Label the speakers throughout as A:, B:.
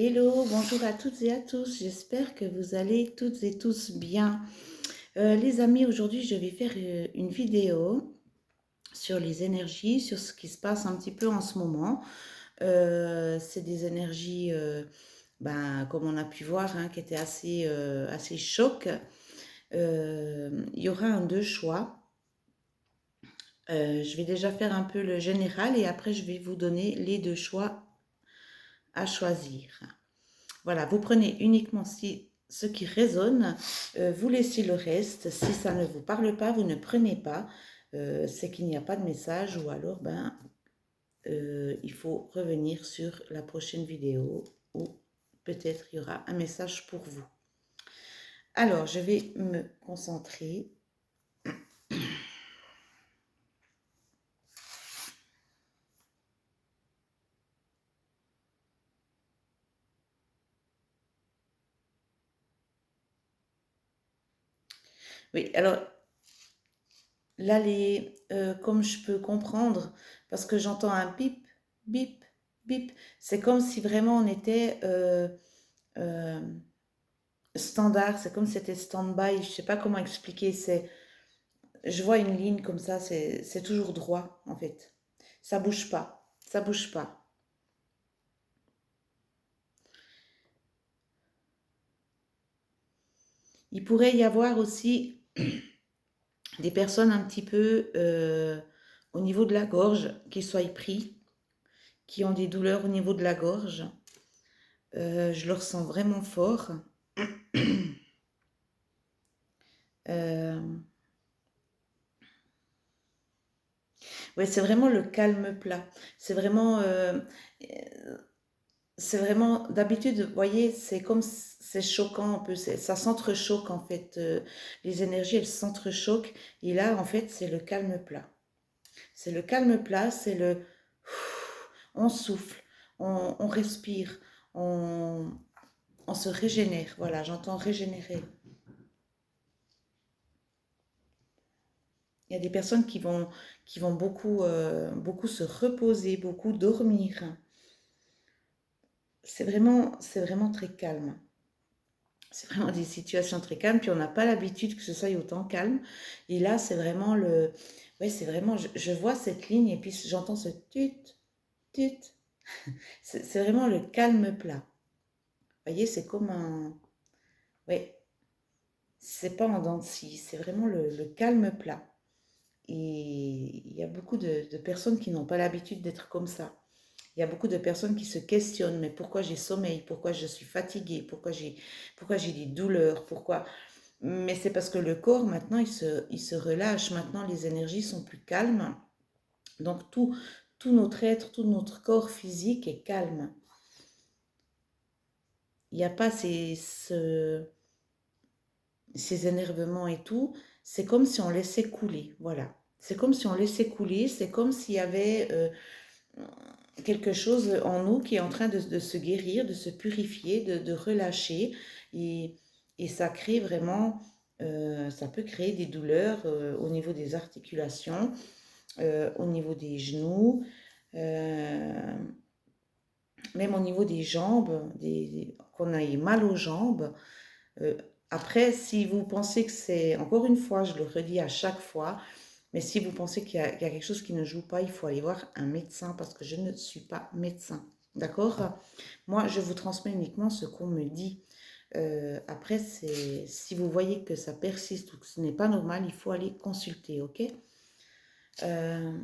A: Hello, bonjour à toutes et à tous. J'espère que vous allez toutes et tous bien. Les amis, aujourd'hui, je vais faire une vidéo sur les énergies, sur ce qui se passe un petit peu en ce moment. C'est des énergies, comme on a pu voir, hein, qui étaient assez chocs. Il y aura un deux choix. Je vais déjà faire un peu le général et après, je vais vous donner les deux choix à choisir. Voilà, vous prenez uniquement ce qui résonne, vous laissez le reste. Si ça ne vous parle pas, vous ne prenez pas. C'est qu'il n'y a pas de message ou alors il faut revenir sur la prochaine vidéo ou peut-être il y aura un message pour vous. Alors, je vais me concentrer. Oui, alors là, comme je peux comprendre, parce que j'entends un bip, bip, bip, c'est comme si vraiment on était euh, standard, c'est comme si c'était stand-by, je sais pas comment expliquer, je vois une ligne comme ça, c'est toujours droit en fait. Ça bouge pas, ça bouge pas. Il pourrait y avoir aussi des personnes un petit peu au niveau de la gorge qui soient pris, qui ont des douleurs au niveau de la gorge. Je le ressens vraiment fort. Euh, ouais, c'est vraiment le calme plat. C'est vraiment, d'habitude, vous voyez, c'est comme c'est choquant un peu, ça s'entrechoque en fait. Les énergies, elles s'entrechoquent. Et là, en fait, c'est le calme plat. C'est le calme plat, c'est le. On souffle, on respire, on, on se régénère. Voilà, j'entends régénérer. Il y a des personnes qui vont beaucoup, beaucoup se reposer, beaucoup dormir. C'est vraiment très calme. C'est vraiment des situations très calmes, puis on n'a pas l'habitude que ce soit autant calme. Et là, c'est vraiment le. Ouais, c'est vraiment. Je vois cette ligne et puis j'entends ce tut, tut. C'est vraiment le calme plat. Vous voyez, c'est comme un. Ouais, c'est pas en dents de scie, c'est vraiment le calme plat. Et il y a beaucoup de personnes qui n'ont pas l'habitude d'être comme ça. Il y a beaucoup de personnes qui se questionnent, mais pourquoi j'ai sommeil, pourquoi je suis fatiguée, pourquoi j'ai des douleurs, pourquoi. Mais c'est parce que le corps, maintenant, il se relâche. Maintenant, les énergies sont plus calmes. Donc, tout notre être, tout notre corps physique est calme. Il n'y a pas ces énervements et tout. C'est comme si on laissait couler. Voilà. C'est comme si on laissait couler. C'est comme s'il y avait quelque chose en nous qui est en train de se guérir, de se purifier, de relâcher. Et, et ça crée vraiment, ça peut créer des douleurs au niveau des articulations, au niveau des genoux, euh, même au niveau des jambes, qu'on ait mal aux jambes. Euh, Après, si vous pensez que c'est, encore une fois, je le redis à chaque fois, mais si vous pensez qu'il y a quelque chose qui ne joue pas, il faut aller voir un médecin parce que je ne suis pas médecin. D'accord? Moi, je vous transmets uniquement ce qu'on me dit. Après, si vous voyez que ça persiste ou que ce n'est pas normal, il faut aller consulter, ok? Euh,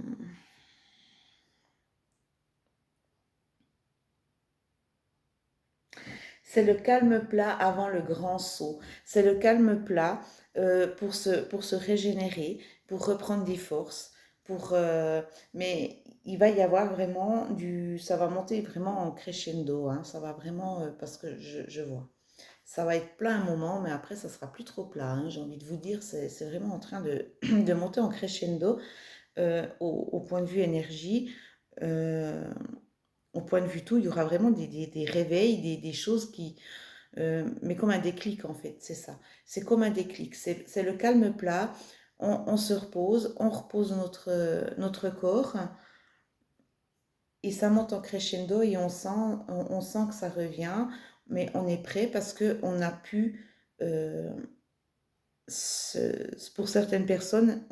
A: c'est le calme plat avant le grand saut. C'est le calme plat pour se régénérer, pour reprendre des forces. Mais il va y avoir vraiment ça va monter vraiment en crescendo, hein, ça va vraiment, parce que je vois. Ça va être plat un moment, mais après, ça sera plus trop plat, hein, j'ai envie de vous dire, c'est vraiment en train de monter en crescendo au point de vue énergie. euh, Au point de vue tout, il y aura vraiment des réveils, des choses qui, mais comme un déclic en fait, c'est ça. C'est comme un déclic, c'est le calme plat, on se repose, on repose notre corps et ça monte en crescendo et on sent que ça revient, mais on est prêt parce qu'on a pu, euh, pour certaines personnes,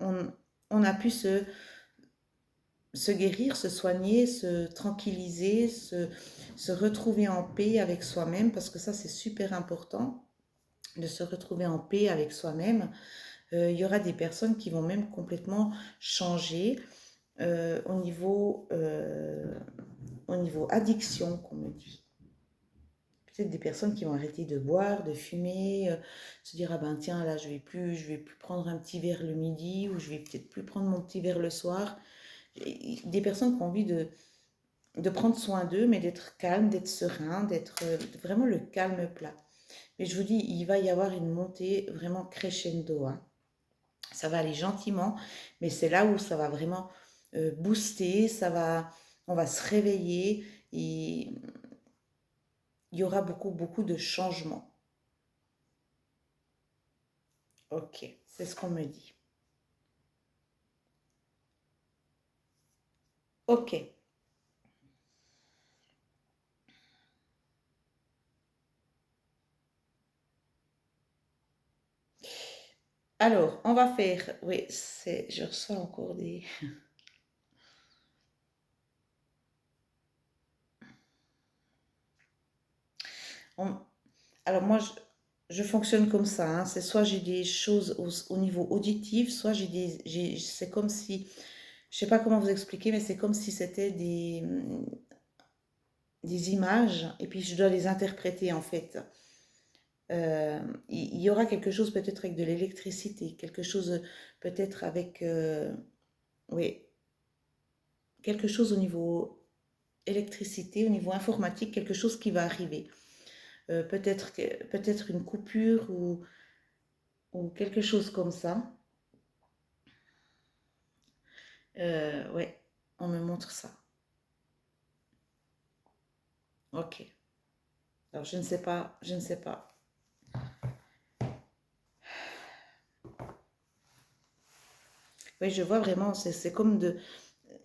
A: on a pu se guérir, se soigner, se tranquilliser, se retrouver en paix avec soi-même, parce que ça c'est super important de se retrouver en paix avec soi-même. Il y aura des personnes qui vont même complètement changer au niveau addiction, qu'on me dit. Peut-être des personnes qui vont arrêter de boire, de fumer, se dire ah ben tiens là je vais plus prendre un petit verre le midi ou je vais peut-être plus prendre mon petit verre le soir. Des personnes qui ont envie de prendre soin d'eux, mais d'être calme, d'être serein, d'être vraiment le calme plat. Mais je vous dis, il va y avoir une montée vraiment crescendo, hein. Ça va aller gentiment, mais c'est là où ça va vraiment booster, on va se réveiller et il y aura beaucoup, beaucoup de changements. Ok, c'est ce qu'on me dit. Ok. Alors, on va faire. Oui, je reçois encore des. On- Alors, moi, je fonctionne comme ça, hein. C'est soit j'ai des choses au niveau auditif, soit c'est comme si. Je sais pas comment vous expliquer, mais c'est comme si c'était des images et puis je dois les interpréter en fait. Il y aura quelque chose peut-être avec de l'électricité, quelque chose peut-être avec, oui, quelque chose au niveau électricité, au niveau informatique, quelque chose qui va arriver. Peut-être une coupure ou quelque chose comme ça. Ouais, on me montre ça. Ok. Alors je ne sais pas, je ne sais pas. Oui, je vois vraiment, c'est comme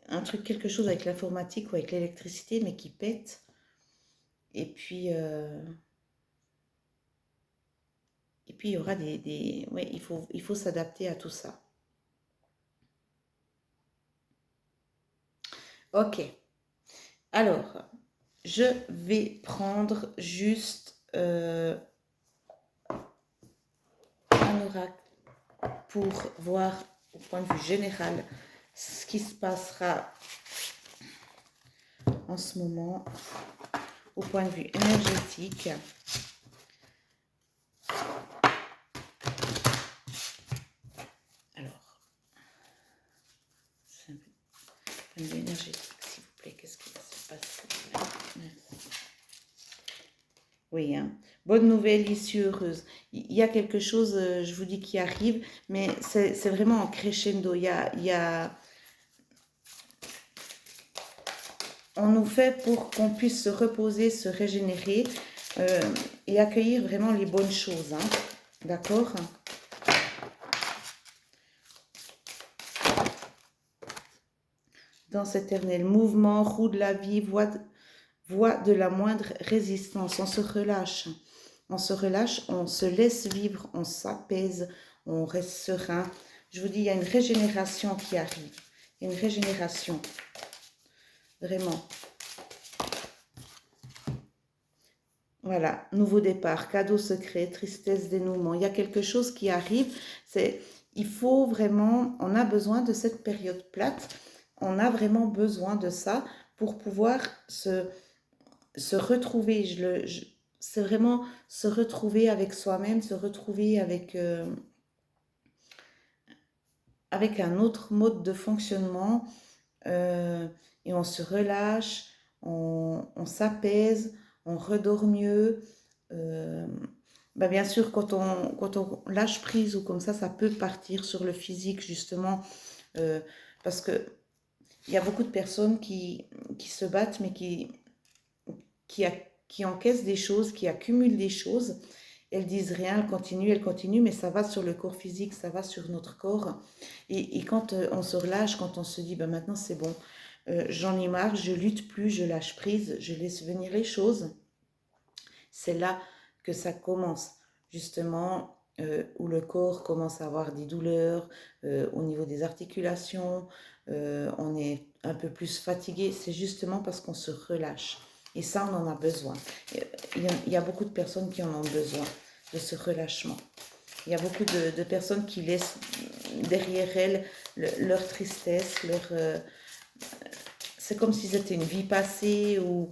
A: un truc, quelque chose avec l'informatique ou avec l'électricité, mais qui pète. Et puis, il y aura ouais, il faut s'adapter à tout ça. Ok. Alors, je vais prendre juste un oracle pour voir au point de vue général ce qui se passera en ce moment au point de vue énergétique. Alors, c'est un point de vue énergétique, s'il vous plaît, qu'est-ce qui va se passer là? Oui, hein. Bonne nouvelle, issue heureuse. Il y a quelque chose, je vous dis, qui arrive, mais c'est vraiment en crescendo. On nous fait pour qu'on puisse se reposer, se régénérer euh, et accueillir vraiment les bonnes choses, hein. D'accord? Dans cet éternel mouvement, roue de la vie, voie de la moindre résistance. On se relâche, on se laisse vivre, on s'apaise, on reste serein. Je vous dis, il y a une régénération qui arrive. Une régénération, vraiment. Voilà, nouveau départ, cadeau secret, tristesse, dénouement. Il y a quelque chose qui arrive. Il faut vraiment, on a besoin de cette période plate. On a vraiment besoin de ça pour pouvoir se retrouver. C'est vraiment se retrouver avec soi-même, se retrouver avec un autre mode de fonctionnement. euh, et on se relâche, on s'apaise, on redort mieux. Euh, bah bien sûr, quand on lâche prise ou comme ça peut partir sur le physique justement, parce que il y a beaucoup de personnes qui se battent, mais qui, qui encaissent des choses, qui accumulent des choses. Elles disent rien, elles continuent, mais ça va sur le corps physique, ça va sur notre corps. Et quand on se relâche, quand on se dit, ben maintenant c'est bon, j'en ai marre, je lutte plus, je lâche prise, je laisse venir les choses. C'est là que ça commence, justement, où le corps commence à avoir des douleurs au niveau des articulations, on est un peu plus fatigué, c'est justement parce qu'on se relâche. Et ça, on en a besoin. Il y a beaucoup de personnes qui en ont besoin, de ce relâchement. Il y a beaucoup de personnes qui laissent derrière elles leur tristesse, c'est comme si c'était une vie passée ou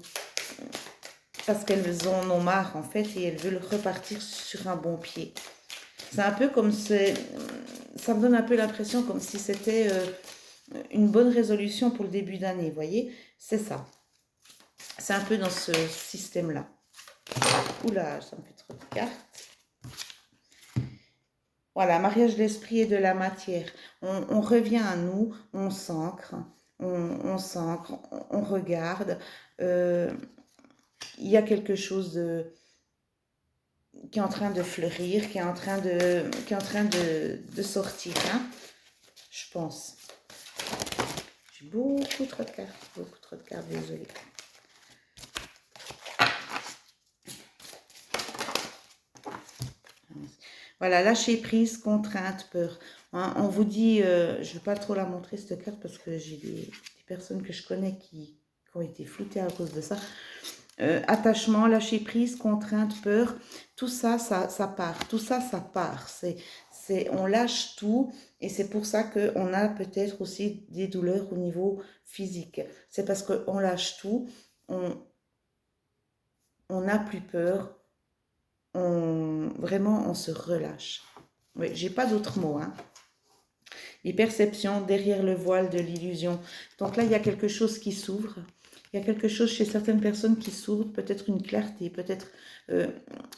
A: parce qu'elles en ont marre en fait et elles veulent repartir sur un bon pied. C'est un peu comme ça me donne un peu l'impression comme si c'était une bonne résolution pour le début d'année, vous voyez? C'est ça. C'est un peu dans ce système-là. Oula, ça me fait trop de cartes. Voilà, mariage de l'esprit et de la matière. On revient à nous, on s'ancre, on regarde. Il y a quelque chose qui est en train de fleurir, qui est en train de sortir, hein, je pense. J'ai beaucoup trop de cartes, désolée. Voilà, lâcher prise, contrainte, peur. Hein, on vous dit, je ne vais pas trop la montrer cette carte parce que j'ai des personnes que je connais qui ont été floutées à cause de ça. Attachement, lâcher prise, contrainte, peur, tout ça, ça part. Tout ça, ça part. On lâche tout et c'est pour ça qu'on a peut-être aussi des douleurs au niveau physique. C'est parce qu'on lâche tout, on n'a plus peur, vraiment, on se relâche. Oui, j'ai pas d'autres mots, hein. Les perceptions derrière le voile de l'illusion. Donc là, il y a quelque chose qui s'ouvre. Il y a quelque chose chez certaines personnes qui s'ouvre, peut-être une clarté, peut-être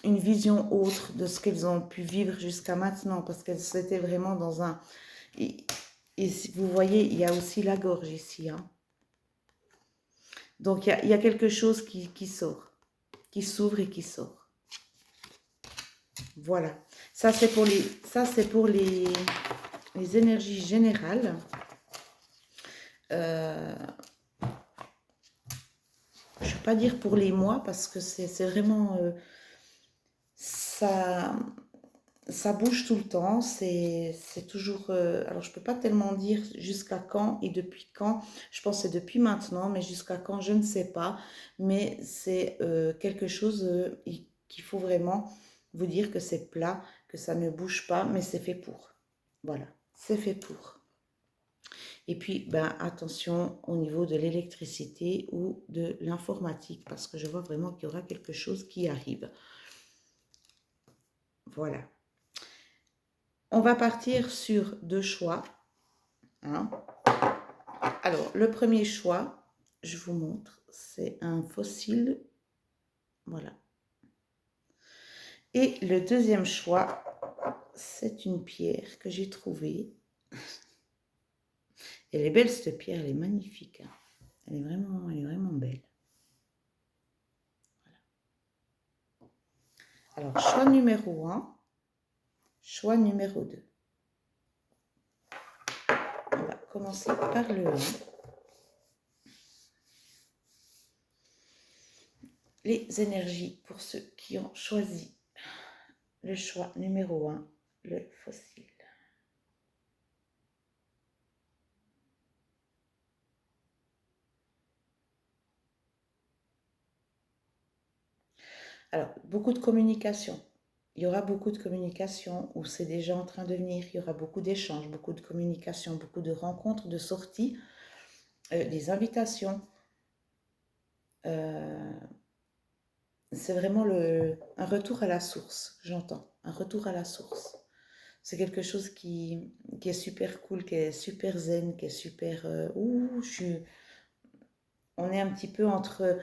A: une vision autre de ce qu'elles ont pu vivre jusqu'à maintenant, parce qu'elles étaient vraiment dans un... Et vous voyez, il y a aussi la gorge ici. Hein. Donc il y a quelque chose qui sort, qui s'ouvre et qui sort. Voilà. Ça, c'est pour les énergies générales. Je ne vais pas dire pour les mois parce que c'est vraiment ça bouge tout le temps, c'est toujours alors je peux pas tellement dire jusqu'à quand et depuis quand, je pense que c'est depuis maintenant, mais jusqu'à quand je ne sais pas, mais c'est quelque chose qu'il faut vraiment vous dire que c'est plat, que ça ne bouge pas, mais c'est fait pour, voilà, c'est fait pour. Et puis, ben, attention au niveau de l'électricité ou de l'informatique, parce que je vois vraiment qu'il y aura quelque chose qui arrive. Voilà. On va partir sur 2 choix. Hein. Alors, le premier choix, je vous montre, c'est un fossile. Voilà. Et le deuxième choix, c'est une pierre que j'ai trouvée. Elle est belle cette pierre, elle est magnifique. Hein. Elle est vraiment belle. Voilà. Alors, choix numéro 1, choix numéro 2. On va commencer par le 1. Les énergies pour ceux qui ont choisi le choix numéro 1, le fossile. Alors, beaucoup de communication. Il y aura beaucoup de communication où c'est déjà en train de venir. Il y aura beaucoup d'échanges, beaucoup de communication, beaucoup de rencontres, de sorties, des invitations. C'est vraiment un retour à la source, j'entends. Un retour à la source. C'est quelque chose qui est super cool, qui est super zen, qui est super... on est un petit peu entre...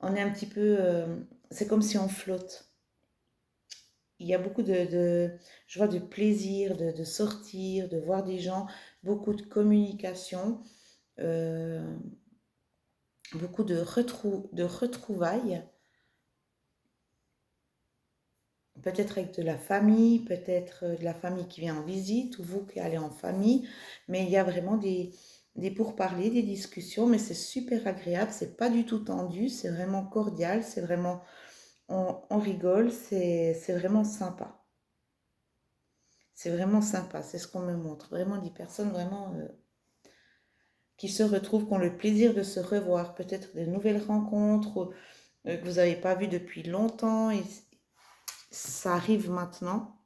A: On est un petit peu... c'est comme si on flotte. Il y a beaucoup je vois, de plaisir, de sortir, de voir des gens, beaucoup de communication, beaucoup de retrouvailles. Peut-être avec de la famille, peut-être de la famille qui vient en visite ou vous qui allez en famille, mais il y a vraiment des pourparlers, des discussions, mais c'est super agréable, c'est pas du tout tendu, c'est vraiment cordial, c'est vraiment, on rigole, c'est vraiment sympa. C'est vraiment sympa, c'est ce qu'on me montre. Vraiment des personnes vraiment qui se retrouvent, qui ont le plaisir de se revoir, peut-être de nouvelles rencontres que vous n'avez pas vues depuis longtemps, et ça arrive maintenant.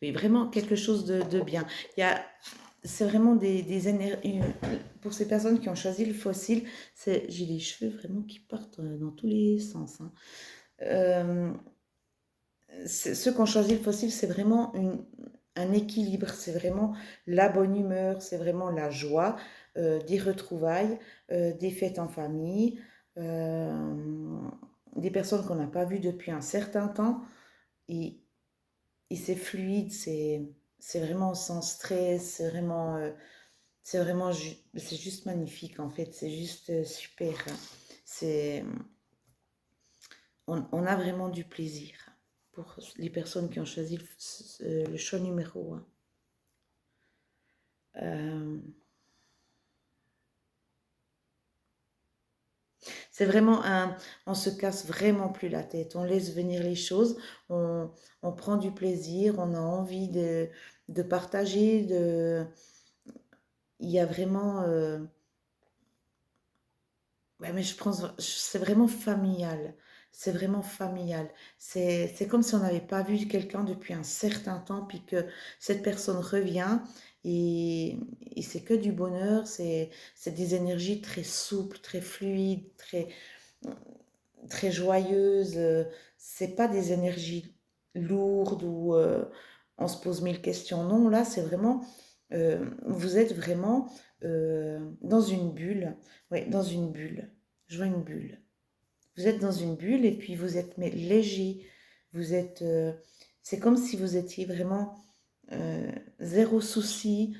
A: Oui, vraiment quelque chose de bien. Il y a, c'est vraiment des énergies. Pour ces personnes qui ont choisi le fossile, j'ai les cheveux vraiment qui partent dans tous les sens, hein. Euh, Ceux qui ont choisi le fossile, c'est vraiment un équilibre, c'est vraiment la bonne humeur, c'est vraiment la joie, des retrouvailles, des fêtes en famille, euh, des personnes qu'on n'a pas vues depuis un certain temps. Et, et c'est fluide, c'est vraiment sans stress, c'est juste magnifique en fait, c'est juste super, hein. C'est, on a vraiment du plaisir pour les personnes qui ont choisi le choix numéro 1. C'est vraiment on se casse vraiment plus la tête, on laisse venir les choses, on prend du plaisir, on a envie de partager, il y a vraiment, ouais, mais je pense, c'est vraiment familial. C'est vraiment familial. C'est comme si on n'avait pas vu quelqu'un depuis un certain temps, puis que cette personne revient et, et c'est que du bonheur. C'est des énergies très souples, très fluides, très joyeuses. C'est pas des énergies lourdes où on se pose mille questions. Non, là, c'est vraiment, vous êtes vraiment dans une bulle. Oui, dans une bulle. Je vois une bulle. Vous êtes dans une bulle et puis vous êtes mais léger. Vous êtes, c'est comme si vous étiez vraiment zéro souci.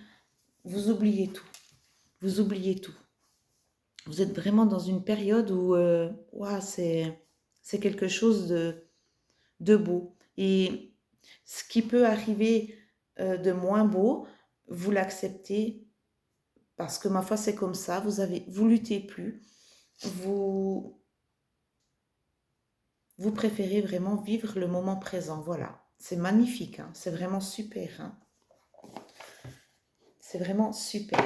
A: Vous oubliez tout. Vous oubliez tout. Vous êtes vraiment dans une période où ouah, c'est quelque chose de beau. Et ce qui peut arriver de moins beau, vous l'acceptez parce que ma foi c'est comme ça. Vous luttez plus. Vous, vous préférez vraiment vivre le moment présent. Voilà. C'est magnifique, hein. C'est vraiment super, hein. C'est vraiment super.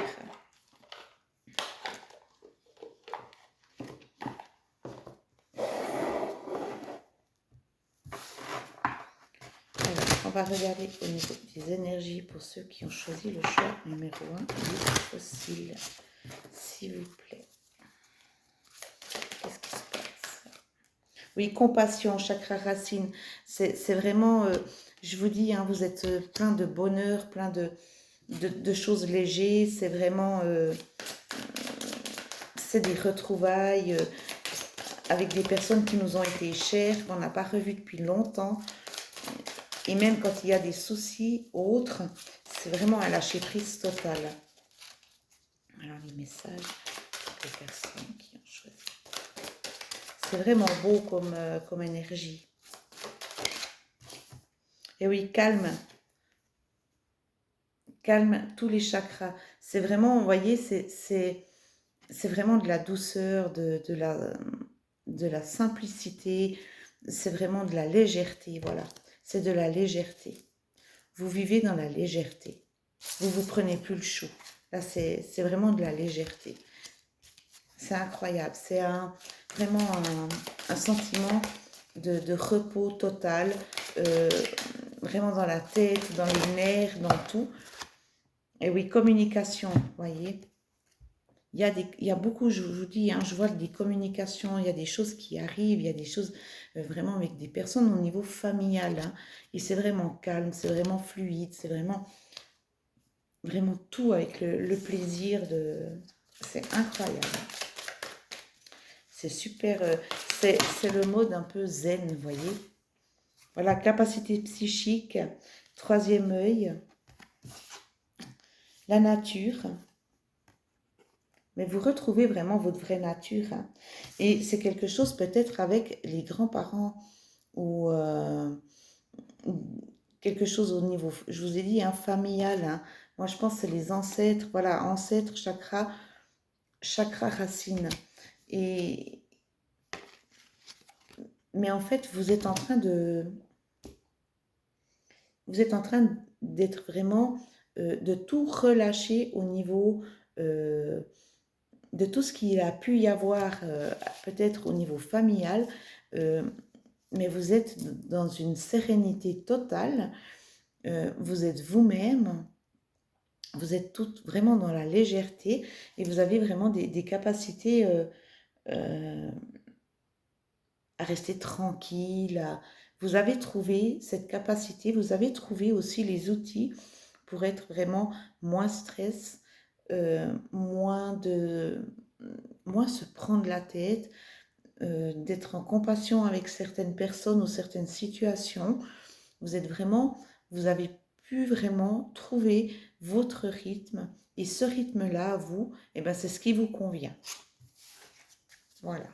A: Alors, on va regarder au niveau des énergies pour ceux qui ont choisi le choix numéro 1 du fossile. S'il vous plaît. Qu'est-ce qui se passe? Oui, compassion, chakra racine. C'est vraiment, je vous dis, hein, vous êtes plein de bonheur, plein de choses légères. C'est vraiment, c'est des retrouvailles avec des personnes qui nous ont été chères, qu'on n'a pas revues depuis longtemps. Et même quand il y a des soucis autres, c'est vraiment un lâcher prise total. Alors les messages pour les personnes qui ont choisi. C'est vraiment beau comme énergie. Et oui, calme. Calme tous les chakras. C'est vraiment, vous voyez, c'est vraiment de la douceur, de la simplicité. C'est vraiment de la légèreté, voilà. C'est de la légèreté. Vous vivez dans la légèreté. Vous vous prenez plus le chou. Là, c'est vraiment de la légèreté. C'est incroyable. C'est vraiment un sentiment de repos total, vraiment dans la tête, dans les nerfs, dans tout. Et oui, communication, vous voyez. Il y a beaucoup, je vous dis, hein, je vois des communications, il y a des choses qui arrivent, il y a des choses vraiment avec des personnes au niveau familial, hein, et c'est vraiment calme, c'est vraiment fluide, c'est vraiment tout avec le plaisir de... C'est incroyable. C'est super, c'est le mode un peu zen, vous voyez. Voilà, capacité psychique, troisième œil, la nature, Mais vous retrouvez vraiment votre vraie nature, hein. Et c'est quelque chose peut-être avec les grands-parents ou quelque chose au niveau, je vous ai dit, hein, familial, hein. Moi, je pense que c'est les ancêtres, voilà, ancêtres, chakra, chakra racine. Et, mais en fait, vous êtes en train d'être vraiment, de tout relâcher au niveau euh, de tout ce qu'il a pu y avoir, peut-être au niveau familial, euh, mais vous êtes dans une sérénité totale, vous êtes vous-même, vous êtes toutes vraiment dans la légèreté et vous avez vraiment des capacités euh, à rester tranquille. Vous avez trouvé cette capacité, vous avez trouvé aussi les outils pour être vraiment moins stress, moins moins se prendre la tête, d'être en compassion avec certaines personnes ou certaines situations. Vous êtes vraiment, vous avez pu vraiment trouver votre rythme et ce rythme-là, à vous, eh ben, c'est ce qui vous convient. Voilà.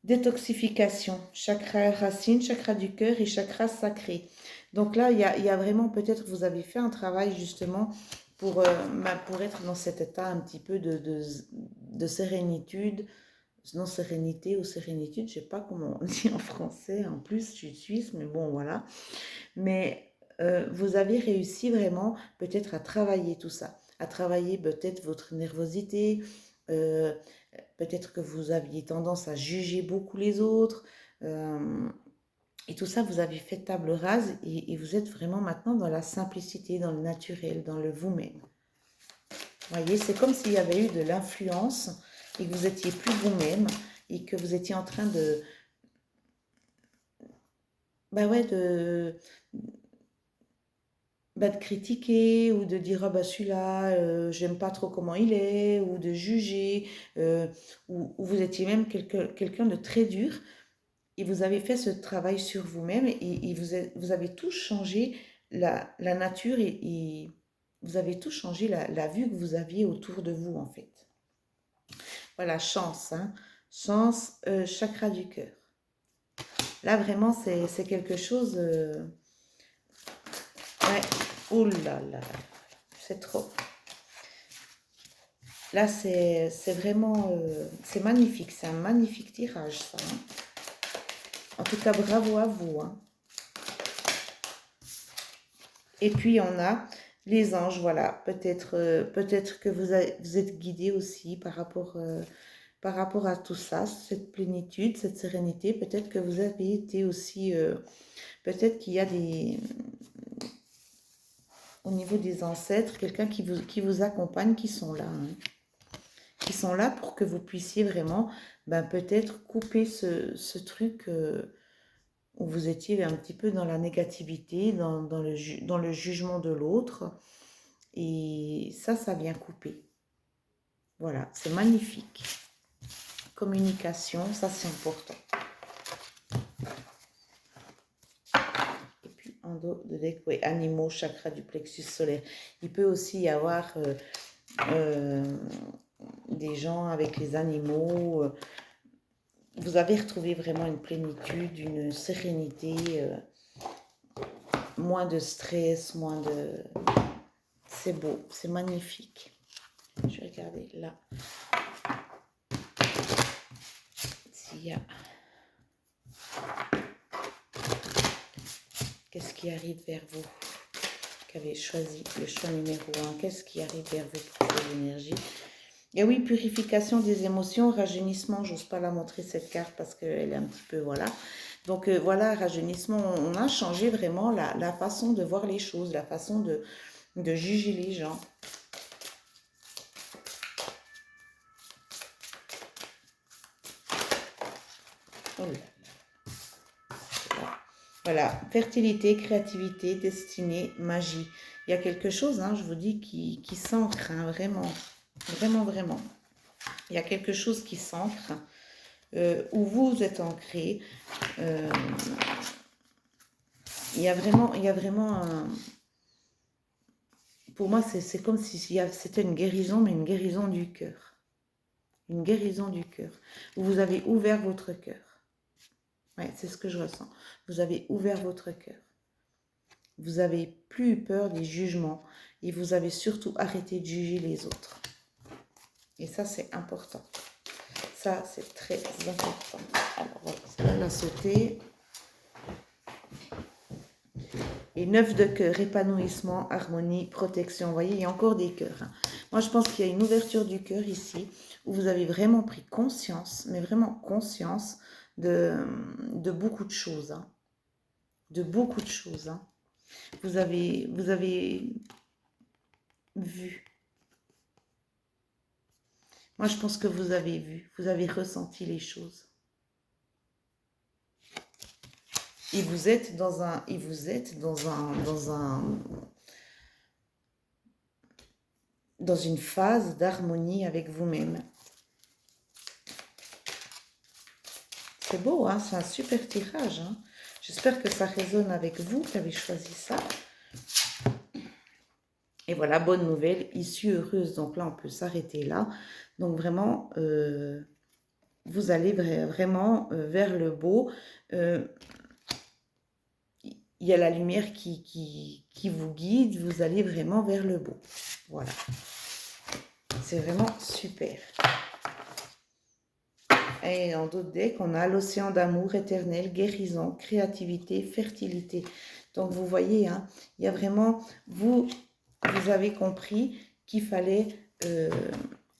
A: Détoxification, chakra racine, chakra du cœur et chakra sacré. Donc là, il y a vraiment, peut-être vous avez fait un travail justement pour être dans cet état un petit peu de sérénitude, non sérénité ou sérénitude, je ne sais pas comment on dit en français, en plus je suis suisse, mais bon voilà. Mais vous avez réussi vraiment peut-être à travailler tout ça, à travailler peut-être votre nervosité, euh, peut-être que vous aviez tendance à juger beaucoup les autres. euh, et tout ça, vous avez fait table rase et vous êtes vraiment maintenant dans la simplicité, dans le naturel, dans le vous-même. Vous voyez, c'est comme s'il y avait eu de l'influence et que vous étiez plus vous-même et que vous étiez en train bah ouais, de critiquer ou de dire ah bah celui-là j'aime pas trop comment il est ou de juger ou vous étiez même quelqu'un de très dur et vous avez fait ce travail sur vous-même et vous avez tout changé la nature et vous avez tout changé la vue que vous aviez autour de vous en fait. Voilà, chance, hein. Chance, chakra du cœur. Là vraiment c'est quelque chose ouais, oh là là, c'est trop. Là, c'est vraiment, c'est magnifique, c'est un magnifique tirage, ça, hein. En tout cas, bravo à vous, hein. Et puis, on a les anges, voilà. Peut-être que vous êtes guidé aussi par rapport à tout ça, cette plénitude, cette sérénité. Peut-être que vous avez été aussi, peut-être qu'il y a au niveau des ancêtres, quelqu'un qui vous accompagne, qui sont là, hein. Qui sont là pour que vous puissiez vraiment ben, peut-être couper ce truc où vous étiez un petit peu dans la négativité, dans le jugement de l'autre. Et ça vient couper. Voilà, c'est magnifique. Communication, ça c'est important. Et puis en dos de deck, oui, animaux, chakra du plexus solaire. Il peut aussi y avoir des gens avec les animaux. Vous avez retrouvé vraiment une plénitude, une sérénité, moins de stress, moins de... C'est beau, c'est magnifique. Je vais regarder là. S'il y a... Qu'est-ce qui arrive vers vous? Qui avez choisi le choix numéro 1. Qu'est-ce qui arrive vers vous pour cette énergie? Et oui, purification des émotions, rajeunissement. J'ose pas la montrer cette carte parce qu'elle est un petit peu, voilà. Donc voilà, rajeunissement, on a changé vraiment la façon de voir les choses, la façon de juger les gens. Oh là là. Voilà, fertilité, créativité, destinée, magie. Il y a quelque chose, hein, je vous dis, qui s'ancre, hein, vraiment, vraiment, vraiment. Il y a quelque chose qui s'ancre, où vous êtes ancré. Il y a vraiment pour moi, c'est comme si c'était une guérison, mais une guérison du cœur. Une guérison du cœur. Vous avez ouvert votre cœur. Ouais, c'est ce que je ressens. Vous avez ouvert votre cœur. Vous avez plus eu peur des jugements et vous avez surtout arrêté de juger les autres. Et ça, c'est important. Ça, c'est très important. Alors, voilà, celle-là, l'a sauté. Et 9 de cœur, épanouissement, harmonie, protection. Vous voyez, il y a encore des cœurs. Hein. Moi, je pense qu'il y a une ouverture du cœur ici, où vous avez vraiment pris conscience, mais vraiment conscience de beaucoup de choses. Hein. De beaucoup de choses. Hein. Vous avez vu. Moi, je pense que vous avez vu, vous avez ressenti les choses. Et vous êtes dans une phase d'harmonie avec vous-même. C'est beau, hein? C'est un super tirage. Hein? J'espère que ça résonne avec vous qui avez choisi ça. Et voilà, bonne nouvelle, issue heureuse. Donc là, on peut s'arrêter là. Donc vraiment, vous allez vraiment vers le beau. Il y a la lumière qui vous guide. Vous allez vraiment vers le beau. Voilà. C'est vraiment super. Et en d'autres decks, on a l'océan d'amour éternel, guérison, créativité, fertilité. Donc vous voyez, hein, il y a vraiment, vous avez compris qu'il fallait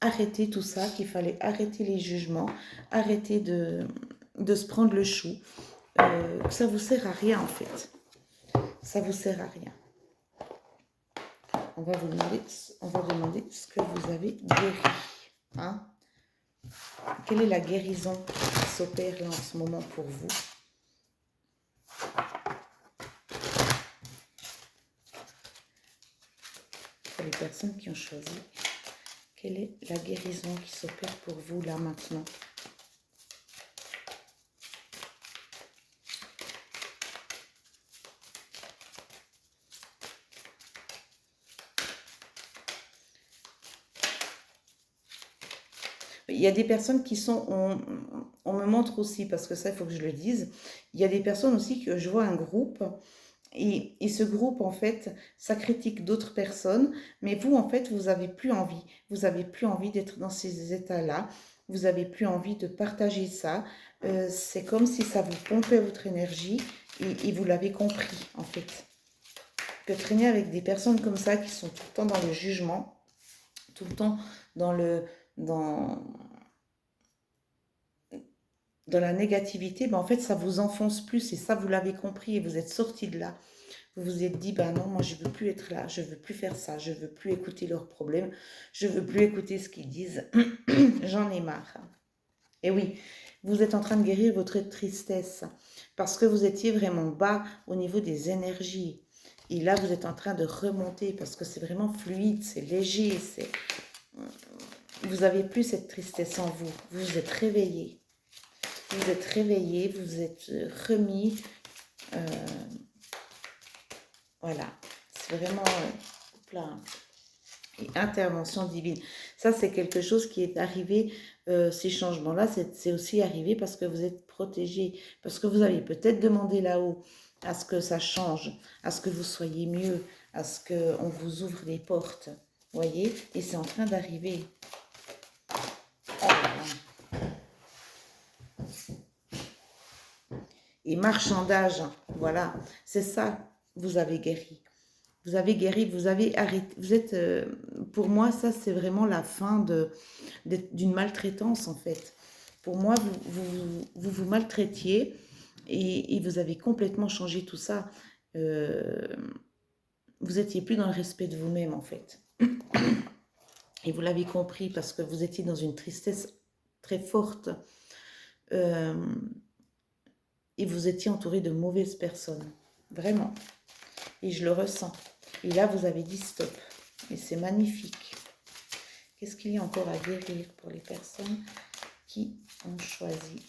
A: arrêter tout ça, qu'il fallait arrêter les jugements, arrêter de se prendre le chou. Que ça vous sert à rien en fait. Ça vous sert à rien. On va demander ce que vous avez guéri. Hein? Quelle est la guérison qui s'opère là en ce moment pour vous? Pour les personnes qui ont choisi, quelle est la guérison qui s'opère pour vous là maintenant? Il y a des personnes qui sont, on me montre aussi, parce que ça, il faut que je le dise, il y a des personnes aussi que je vois un groupe, et ce groupe, en fait, ça critique d'autres personnes, mais vous, en fait, vous n'avez plus envie. Vous n'avez plus envie d'être dans ces états-là, vous n'avez plus envie de partager ça. C'est comme si ça vous pompait votre énergie, et vous l'avez compris, en fait. Que traîner avec des personnes comme ça, qui sont tout le temps dans le jugement, tout le temps dans la négativité, ben en fait, ça vous enfonce plus et ça, vous l'avez compris et vous êtes sorti de là. Vous vous êtes dit, ben non, moi, je ne veux plus être là, je ne veux plus faire ça, je ne veux plus écouter leurs problèmes, je ne veux plus écouter ce qu'ils disent, j'en ai marre. Et oui, vous êtes en train de guérir votre tristesse parce que vous étiez vraiment bas au niveau des énergies. Et là, vous êtes en train de remonter parce que c'est vraiment fluide, c'est léger, vous n'avez plus cette tristesse en vous. Vous vous êtes réveillé. Vous êtes réveillé, vous êtes remis. Voilà. C'est vraiment... plein. Et intervention divine. Ça, c'est quelque chose qui est arrivé. Ces changements-là, c'est aussi arrivé parce que vous êtes protégé. Parce que vous avez peut-être demandé là-haut à ce que ça change, à ce que vous soyez mieux, à ce qu'on vous ouvre les portes. Vous voyez? Et c'est en train d'arriver. Et marchandage, voilà, c'est ça, vous avez guéri. Vous avez guéri, vous avez arrêté, vous êtes, pour moi, ça c'est vraiment la fin d'une maltraitance en fait. Pour moi, vous maltraitiez et vous avez complètement changé tout ça. Vous étiez plus dans le respect de vous-même en fait. Et vous l'avez compris parce que vous étiez dans une tristesse très forte. Et vous étiez entouré de mauvaises personnes. Vraiment. Et je le ressens. Et là, vous avez dit stop. Et c'est magnifique. Qu'est-ce qu'il y a encore à guérir pour les personnes qui ont choisi?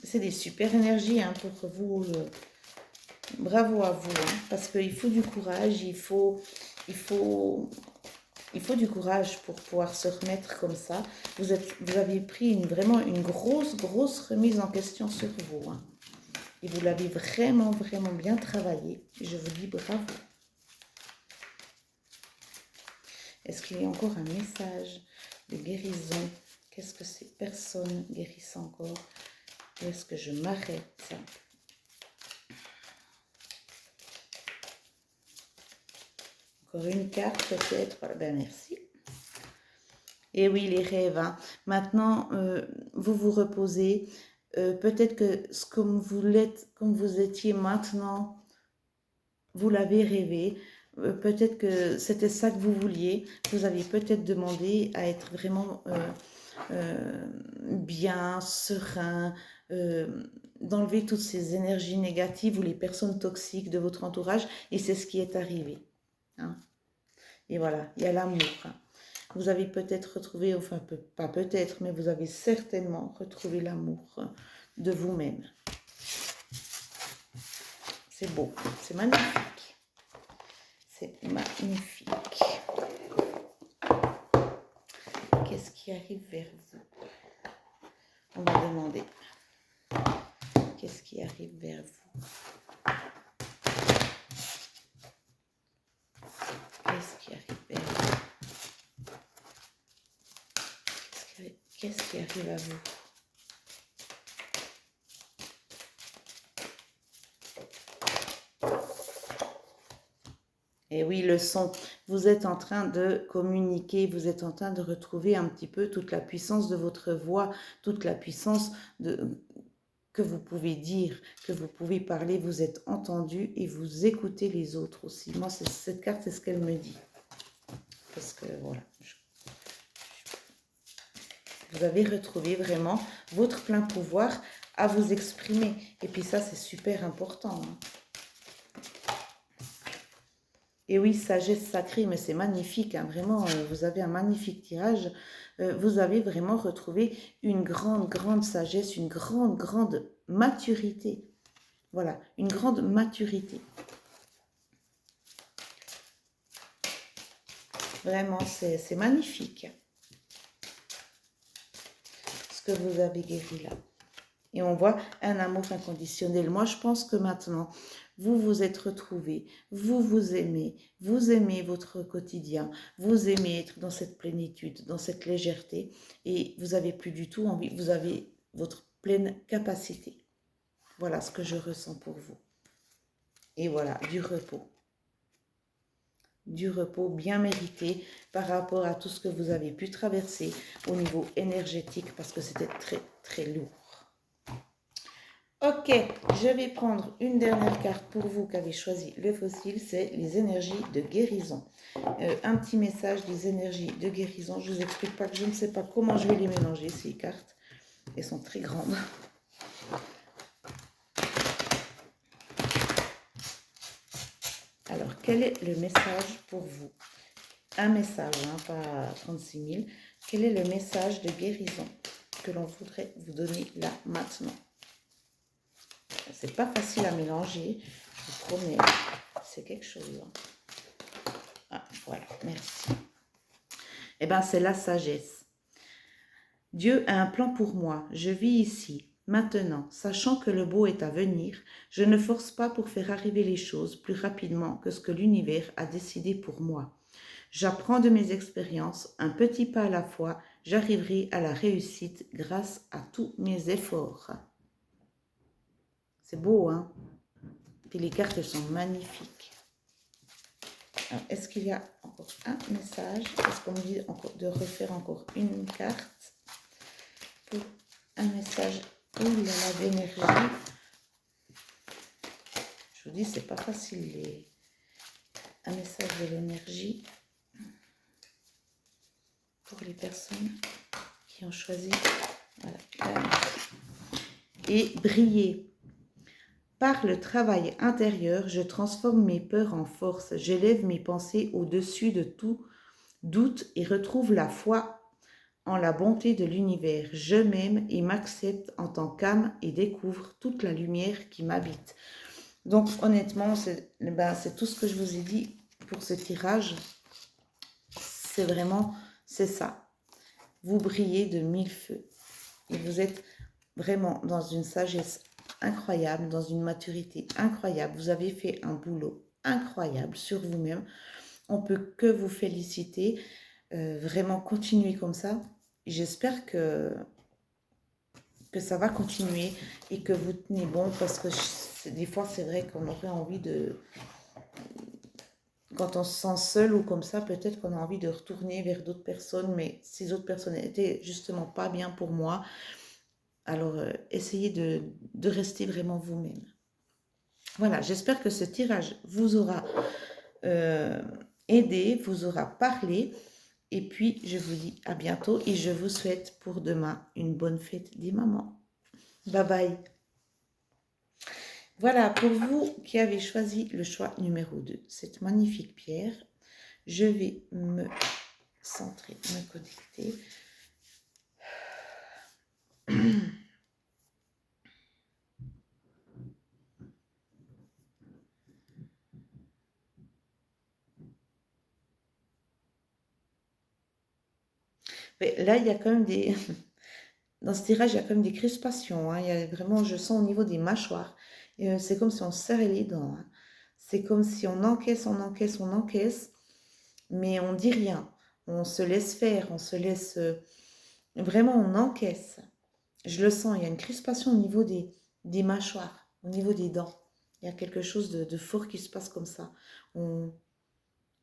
A: C'est des super énergies hein, pour vous. Bravo à vous. Hein, parce qu'il faut du courage. Il faut Il faut du courage pour pouvoir se remettre comme ça. Vous avez pris vraiment une grosse, grosse remise en question sur vous. Hein. Et vous l'avez vraiment, vraiment bien travaillé. Et je vous dis bravo. Est-ce qu'il y a encore un message de guérison? Qu'est-ce que ces personnes guérissent encore? Ou est-ce que je m'arrête? Encore une carte peut-être. Voilà, ben merci. Et oui, les rêves. Hein. Maintenant, vous vous reposez. Peut-être que comme vous étiez maintenant, vous l'avez rêvé. Peut-être que c'était ça que vous vouliez. Vous aviez peut-être demandé à être vraiment bien, serein, d'enlever toutes ces énergies négatives ou les personnes toxiques de votre entourage. Et c'est ce qui est arrivé. Hein. Et voilà, il y a l'amour. Hein. Vous avez peut-être retrouvé, enfin pas peut-être, mais vous avez certainement retrouvé l'amour de vous-même. C'est beau, c'est magnifique. C'est magnifique. Qu'est-ce qui arrive vers vous? On va demander. Qu'est-ce qui arrive vers vous? Qu'est-ce qui arrive vers vous? Qu'est-ce qui arrive à vous? Et oui, le son, vous êtes en train de communiquer, vous êtes en train de retrouver un petit peu toute la puissance de votre voix, toute la puissance que vous pouvez dire, que vous pouvez parler, vous êtes entendu et vous écoutez les autres aussi. Moi, cette carte, c'est ce qu'elle me dit. Parce que voilà, vous avez retrouvé vraiment votre plein pouvoir à vous exprimer. Et puis ça, c'est super important. Hein. Et oui, sagesse sacrée, mais c'est magnifique, hein, vraiment, vous avez un magnifique tirage. Vous avez vraiment retrouvé une grande, grande sagesse, une grande, grande maturité. Voilà, une grande maturité. Vraiment, c'est magnifique ce que vous avez guéri là. Et on voit un amour inconditionnel. Moi, je pense que maintenant, vous vous êtes retrouvés, vous aimez votre quotidien, vous aimez être dans cette plénitude, dans cette légèreté, et vous n'avez plus du tout envie, vous avez votre pleine capacité. Voilà ce que je ressens pour vous. Et voilà, du repos bien mérité par rapport à tout ce que vous avez pu traverser au niveau énergétique, parce que c'était très, très lourd. Ok, je vais prendre une dernière carte pour vous qui avez choisi le fossile, c'est les énergies de guérison. Un petit message des énergies de guérison. Je vous explique pas que je ne sais pas comment je vais les mélanger, ces cartes. Elles sont très grandes. Alors, quel est le message pour vous? Un message, hein, pas 36 000. Quel est le message de guérison que l'on voudrait vous donner là, maintenant? C'est pas facile à mélanger, je vous promets, c'est quelque chose. Ah, voilà, merci. Eh bien, c'est la sagesse. Dieu a un plan pour moi, je vis ici, maintenant, sachant que le beau est à venir, je ne force pas pour faire arriver les choses plus rapidement que ce que l'univers a décidé pour moi. J'apprends de mes expériences, un petit pas à la fois, j'arriverai à la réussite grâce à tous mes efforts. C'est beau, hein? Puis les cartes, elles sont magnifiques. Est-ce qu'il y a encore un message? Est-ce qu'on me dit encore de refaire encore une carte pour un message? Oh là là, d'énergie. Je vous dis, c'est pas facile. Un message de l'énergie pour les personnes qui ont choisi. Voilà. Et briller. Par le travail intérieur, je transforme mes peurs en force, j'élève mes pensées au-dessus de tout doute et retrouve la foi en la bonté de l'univers. Je m'aime et m'accepte en tant qu'âme et découvre toute la lumière qui m'habite. Donc honnêtement, c'est tout ce que je vous ai dit pour ce tirage. C'est vraiment, c'est ça. Vous brillez de mille feux. Et vous êtes vraiment dans une sagesse incroyable, dans une maturité incroyable. Vous avez fait un boulot incroyable sur vous-même. On peut que vous féliciter. Vraiment continuer comme ça. J'espère que ça va continuer et que vous tenez bon parce que des fois c'est vrai qu'on aurait envie de, quand on se sent seul ou comme ça, peut-être qu'on a envie de retourner vers d'autres personnes, mais ces autres personnes n'étaient justement pas bien pour moi. Alors essayez de rester vraiment vous-même. Voilà, j'espère que ce tirage vous aura euh, aidé, vous aura parlé. Et puis, je vous dis à bientôt et je vous souhaite pour demain une bonne fête des mamans. Bye bye. Voilà, pour vous qui avez choisi le choix numéro 2, cette magnifique pierre, je vais me centrer, me connecter. Mais là, il y a quand même des... Dans ce tirage, il y a quand même des crispations. Hein. Il y a vraiment, je sens au niveau des mâchoires. C'est comme si on serrait les dents. Hein. C'est comme si on encaisse, on encaisse, on encaisse, mais on dit rien. On se laisse faire, on se laisse... vraiment, on encaisse. Je le sens, il y a une crispation au niveau des mâchoires, au niveau des dents. Il y a quelque chose de fort qui se passe comme ça.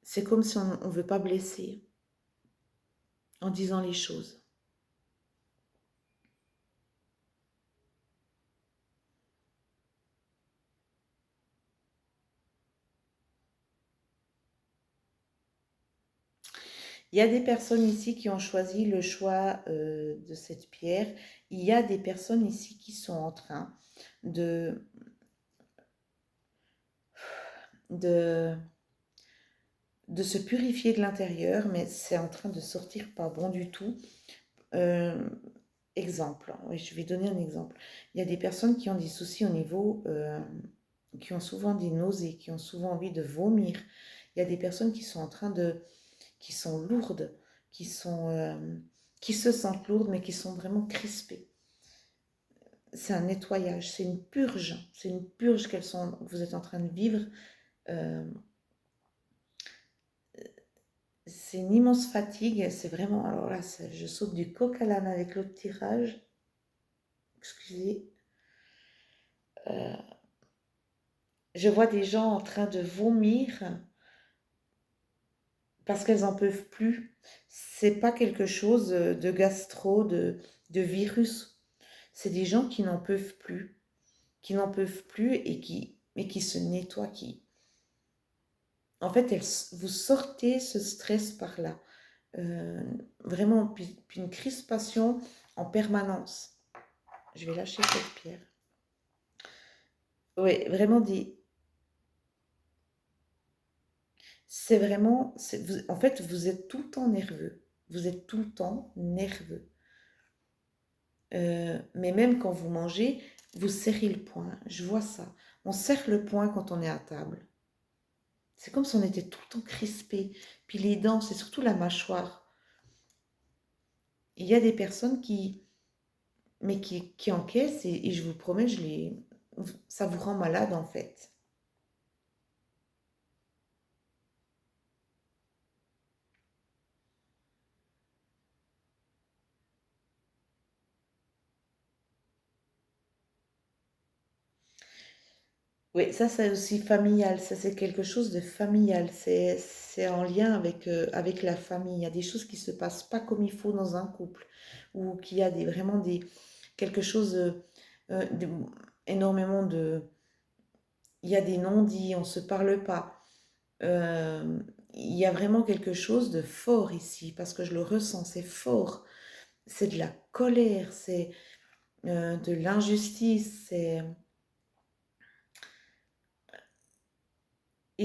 A: C'est comme si on ne veut pas blesser en disant les choses. Il y a des personnes ici qui ont choisi le choix de cette pierre. Il y a des personnes ici qui sont en train de, de, de se purifier de l'intérieur, mais c'est en train de sortir pas bon du tout. Euh, Exemple, oui, je vais donner un exemple. Il y a des personnes qui ont des soucis au niveau, qui ont souvent des nausées, qui ont souvent envie de vomir. Il y a des personnes qui sont en train de, qui sont lourdes, qui sont, qui se sentent lourdes, mais qui sont vraiment crispées. C'est un nettoyage, c'est une purge qu'elles sont, que vous êtes en train de vivre. Euh, c'est une immense fatigue, c'est vraiment, alors là, je saute du coq à l'âne avec l'autre tirage. Excusez. Euh, Je vois des gens en train de vomir parce qu'elles n'en peuvent plus. C'est pas quelque chose de gastro, de virus. C'est des gens qui n'en peuvent plus mais qui se nettoient, qui... En fait, vous sortez ce stress par là. Euh, Vraiment, puis une crispation en permanence. Je vais lâcher cette pierre. Oui, vraiment des... C'est vraiment... en fait, vous êtes tout le temps nerveux. Vous êtes tout le temps nerveux. Mais même quand vous mangez, vous serrez le poing. Je vois ça. On serre le poing quand on est à table. C'est comme si on était tout le temps crispé. Puis les dents, c'est surtout la mâchoire. Il y a des personnes qui encaissent et je vous promets, ça vous rend malade en fait. Oui, ça c'est aussi familial, ça c'est quelque chose de familial, c'est en lien avec la famille. Il y a des choses qui se passent pas comme il faut dans un couple, ou qu'il y a vraiment quelque chose, euh, de- énormément de... Il y a des non-dits, on se parle pas. Euh, il y a vraiment quelque chose de fort ici, parce que je le ressens, c'est fort. C'est de la colère, c'est de l'injustice, et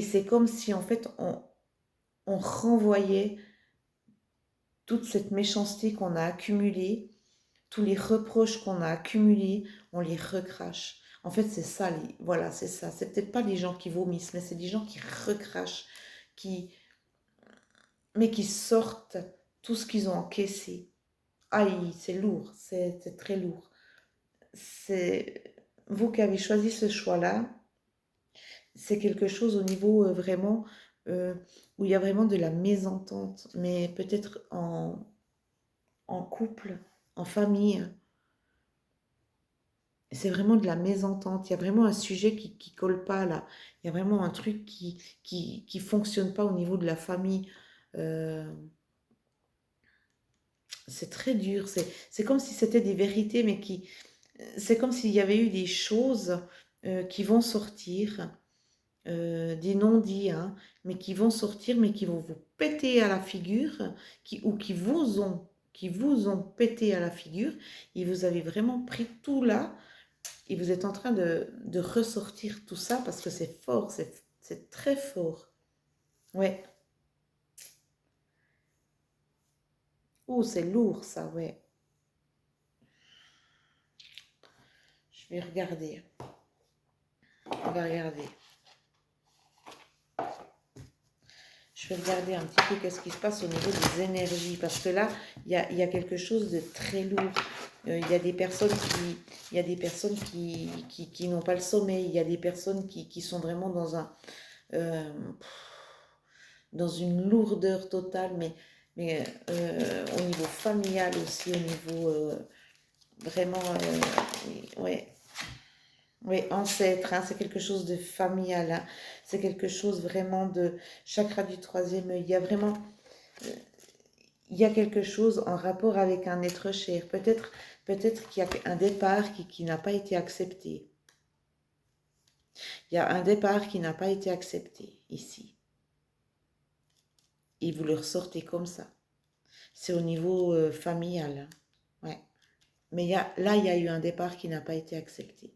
A: c'est comme si en fait on renvoyait toute cette méchanceté qu'on a accumulée, tous les reproches qu'on a accumulés, on les recrache. En fait, c'est ça, voilà, c'est ça. C'est peut-être pas les gens qui vomissent, mais c'est des gens qui recrachent, qui, mais qui sortent tout ce qu'ils ont encaissé. Aïe, c'est lourd, c'est très lourd. C'est vous qui avez choisi ce choix-là, c'est quelque chose au niveau vraiment euh, où il y a vraiment de la mésentente, mais peut-être en couple, en famille. C'est vraiment de la mésentente. Il y a vraiment un sujet qui colle pas là. Il y a vraiment un truc qui fonctionne pas au niveau de la famille. Euh, c'est très dur. C'est comme si c'était des vérités, mais c'est comme s'il y avait eu des choses qui vont sortir, des non-dits, hein, mais qui vont sortir, mais qui vont vous péter à la figure, ou qui vous ont pété à la figure, et vous avez vraiment pris tout là, et vous êtes en train de ressortir tout ça parce que c'est fort, c'est très fort. Ouais. Oh, c'est lourd ça, ouais. Je vais regarder. On va regarder. Je vais regarder un petit peu qu'est-ce qui se passe au niveau des énergies. Parce que là, il y a quelque chose de très lourd. Il y a des personnes il y a des personnes qui n'ont pas le sommeil. Il y a des personnes qui sont vraiment euh, dans une lourdeur totale, mais au niveau familial aussi, au niveau vraiment, ouais, ouais, ancêtre, hein, c'est quelque chose de familial, hein, c'est quelque chose vraiment de chakra du troisième œil. Il y a vraiment, euh, il y a quelque chose en rapport avec un être cher. Peut-être qu'il y a un départ qui n'a pas été accepté. Il y a un départ qui n'a pas été accepté ici. Et vous le ressortez comme ça. C'est au niveau familial, hein. Ouais. Mais là, il y a eu un départ qui n'a pas été accepté.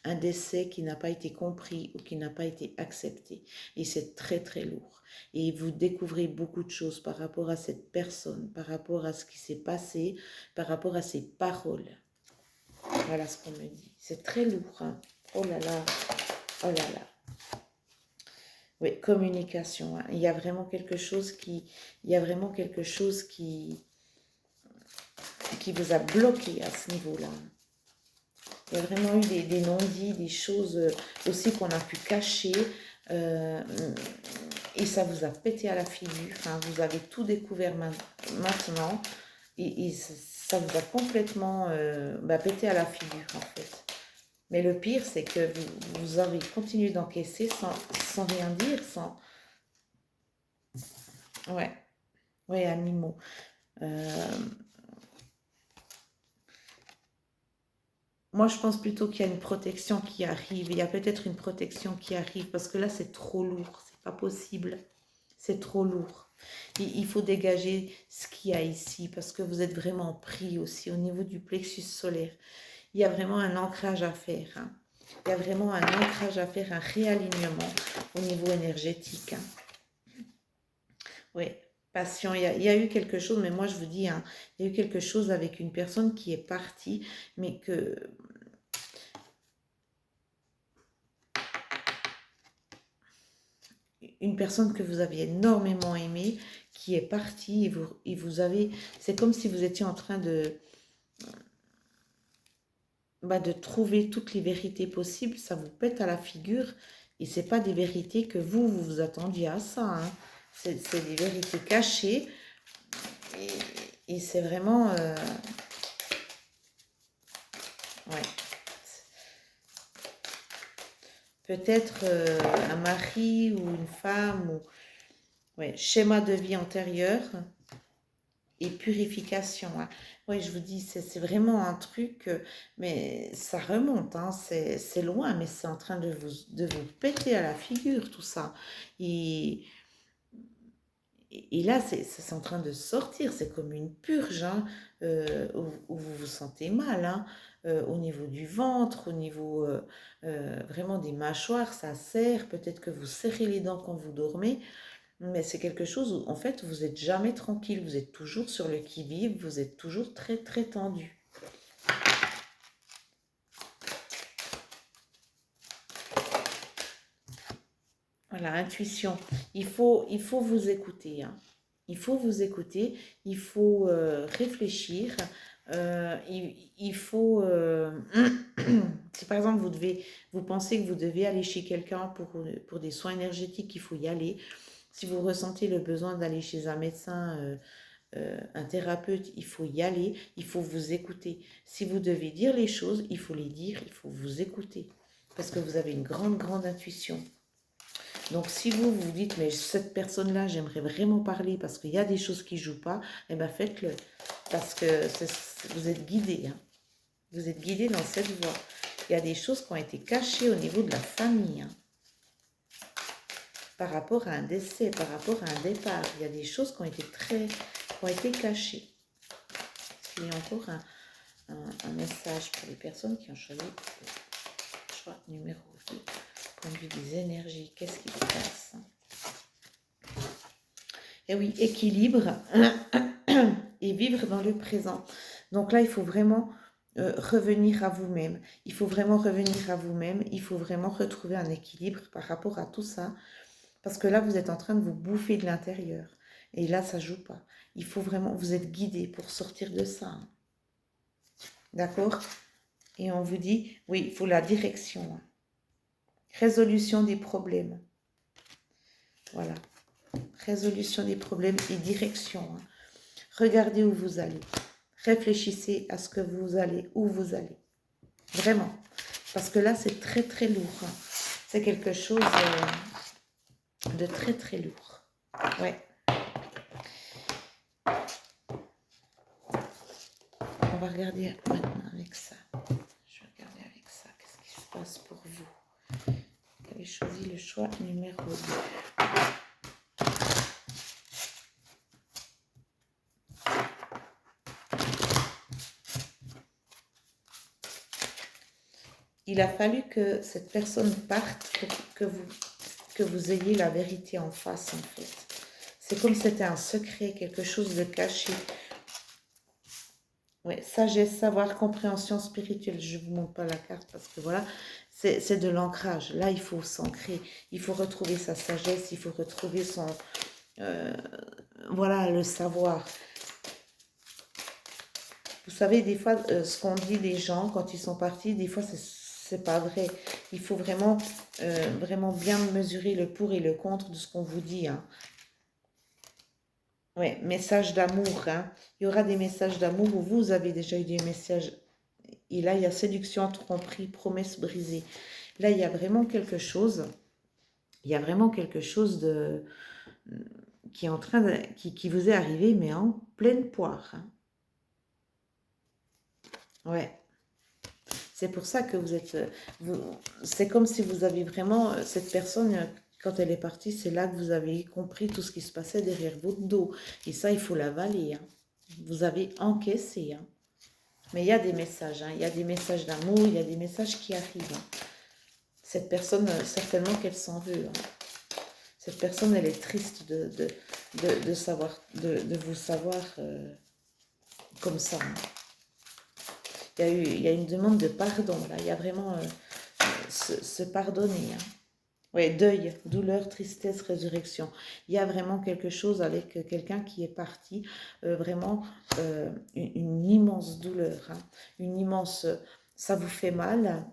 A: Un décès qui n'a pas été compris ou qui n'a pas été accepté. Et c'est très, très lourd. Et vous découvrez beaucoup de choses par rapport à cette personne, par rapport à ce qui s'est passé, par rapport à ses paroles. Voilà ce qu'on me dit. C'est très lourd, hein. Oh là là, oh là là. Oui, communication, hein. Il y a vraiment quelque chose il y a vraiment quelque chose qui vous a bloqué à ce niveau-là. Il y a vraiment eu des non-dits, des choses aussi qu'on a pu cacher. euh, et ça vous a pété à la figure. Enfin, vous avez tout découvert maintenant. Et ça vous a complètement pété à la figure, en fait. Mais le pire, c'est que vous avez continué d'encaisser sans rien dire, sans... Ouais, ouais, à mi-mot. Euh, Moi, je pense plutôt qu'il y a une protection qui arrive. Il y a peut-être une protection qui arrive parce que là, c'est trop lourd. C'est pas possible. C'est trop lourd. Il faut dégager ce qu'il y a ici parce que vous êtes vraiment pris aussi au niveau du plexus solaire. Il y a vraiment un ancrage à faire, hein. Il y a vraiment un ancrage à faire, un réalignement au niveau énergétique, hein. Oui, passion. Il y a eu quelque chose, mais moi je vous dis, hein, il y a eu quelque chose avec une personne qui est partie, mais que une personne que vous aviez énormément aimée, qui est partie et vous avez, c'est comme si vous étiez en train de trouver toutes les vérités possibles, ça vous pète à la figure et c'est pas des vérités que vous vous attendiez à ça, hein. C'est des vérités cachées et c'est vraiment, ouais, peut-être un mari ou une femme ou ouais, schéma de vie antérieur et purification, hein. Oui, je vous dis, c'est vraiment un truc, mais ça remonte, hein, c'est loin, mais c'est en train de vous péter à la figure, tout ça. Et, et là, c'est en train de sortir, c'est comme une purge, hein, où vous vous sentez mal, hein, au niveau du ventre, au niveau vraiment des mâchoires, ça serre, peut-être que vous serrez les dents quand vous dormez. Mais c'est quelque chose où, en fait, vous n'êtes jamais tranquille, vous êtes toujours sur le qui-vive, vous êtes toujours très, très tendu. Voilà, intuition. Il faut vous écouter, hein. Il faut vous écouter, il faut réfléchir, il faut... si par exemple vous pensez que vous devez aller chez quelqu'un pour des soins énergétiques, il faut y aller. Si vous ressentez le besoin d'aller chez un médecin, un thérapeute, il faut y aller, il faut vous écouter. Si vous devez dire les choses, il faut les dire, il faut vous écouter. Parce que vous avez une grande, grande intuition. Donc, si vous dites, mais cette personne-là, j'aimerais vraiment parler parce qu'il y a des choses qui ne jouent pas, eh bien, faites-le. Parce que vous êtes guidé. Hein. Vous êtes guidé dans cette voie. Il y a des choses qui ont été cachées au niveau de la famille. Hein. Par rapport à un décès, par rapport à un départ. Il y a des choses qui ont été cachées. Il y a encore un message pour les personnes qui ont choisi le choix numéro 2. Point de vue des énergies, qu'est-ce qui se passe? Eh oui, équilibre et vivre dans le présent. Donc là, il faut vraiment revenir à vous-même. Il faut vraiment revenir à vous-même. Il faut vraiment retrouver un équilibre par rapport à tout ça. Parce que là, vous êtes en train de vous bouffer de l'intérieur. Et là, ça ne joue pas. Il faut vraiment, vous êtes guidé pour sortir de ça. Hein. D'accord? Et on vous dit, oui, il faut la direction. Hein. Résolution des problèmes. Voilà. Résolution des problèmes et direction. Hein. Regardez où vous allez. Réfléchissez à ce que vous allez, où vous allez. Vraiment. Parce que là, c'est très, très lourd. Hein. C'est quelque chose de très, très lourd. Ouais. On va regarder maintenant avec ça. Je vais regarder avec ça. Qu'est-ce qui se passe pour vous? Vous avez choisi le choix numéro 2. Il a fallu que cette personne parte pour que vous ayez la vérité en face, en fait. C'est comme si c'était un secret, quelque chose de caché. Ouais, sagesse, savoir, compréhension spirituelle. Je ne vous montre pas la carte parce que voilà, c'est de l'ancrage. Là, il faut s'ancrer. Il faut retrouver sa sagesse, il faut retrouver son... voilà, le savoir. Vous savez, des fois, ce qu'on dit des gens quand ils sont partis, des fois, c'est pas vrai. Il faut vraiment, vraiment bien mesurer le pour et le contre de ce qu'on vous dit. Hein. Ouais, message d'amour. Hein. Il y aura des messages d'amour où vous avez déjà eu des messages. Et là, il y a séduction, tromperie, promesse brisée. Là, il y a vraiment quelque chose. Il y a vraiment quelque chose de qui est en train de, qui vous est arrivé, mais en pleine poire. Hein. Ouais. C'est pour ça que vous êtes... c'est comme si vous aviez vraiment... Cette personne, quand elle est partie, c'est là que vous avez compris tout ce qui se passait derrière votre dos. Et ça, il faut l'avaler. Hein. Vous avez encaissé. Hein. Mais il y a des messages. Hein. Il y a des messages d'amour, il y a des messages qui arrivent. Hein. Cette personne, certainement qu'elle s'en veut. Hein. Cette personne, elle est triste de savoir, de vous savoir comme ça. Hein. Il y a une demande de pardon, là. Il y a vraiment se pardonner. Hein. Oui, deuil, douleur, tristesse, résurrection. Il y a vraiment quelque chose avec quelqu'un qui est parti, vraiment une immense douleur. Hein. Une immense... ça vous fait mal.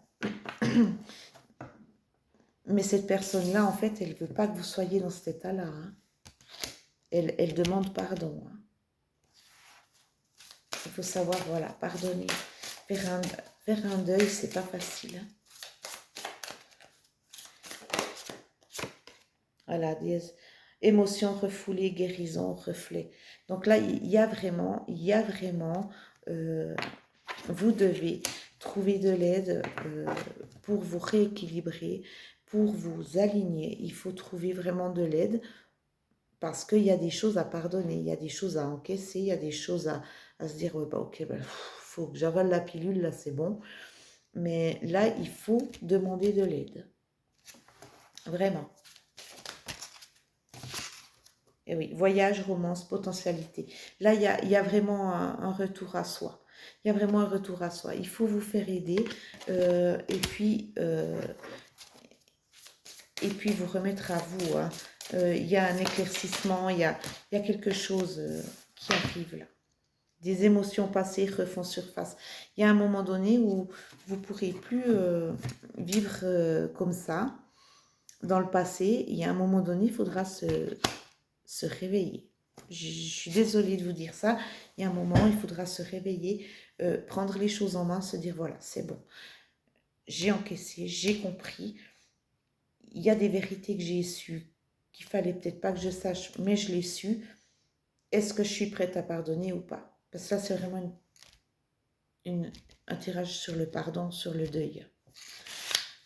A: Mais cette personne-là, en fait, elle ne veut pas que vous soyez dans cet état-là. Hein. Elle demande pardon. Hein. Il faut savoir, voilà, pardonner. Faire un deuil, c'est pas facile. Hein. Voilà, des émotions refoulées, guérison, reflet. Donc là, il y a vraiment, vous devez trouver de l'aide pour vous rééquilibrer, pour vous aligner. Il faut trouver vraiment de l'aide parce qu'il y a des choses à pardonner, il y a des choses à encaisser, il y a des choses à se dire, ouais, bah, ok, bah, faut que j'avale la pilule, là c'est bon. Mais là, il faut demander de l'aide. Vraiment. Et oui, voyage, romance, potentialité. Là, il y a vraiment un retour à soi. Il y a vraiment un retour à soi. Il faut vous faire aider et puis vous remettre à vous. Hein. il y a un éclaircissement, il y a quelque chose qui arrive là. Des émotions passées refont surface. Il y a un moment donné où vous ne pourrez plus vivre comme ça. Dans le passé, il y a un moment donné, il faudra se réveiller. Je suis désolée de vous dire ça. Il y a un moment, il faudra se réveiller, prendre les choses en main, se dire voilà, c'est bon. J'ai encaissé, j'ai compris. Il y a des vérités que j'ai sues, qu'il fallait peut-être pas que je sache, mais je l'ai su. Est-ce que je suis prête à pardonner ou pas? Parce que là, c'est vraiment un tirage sur le pardon, sur le deuil.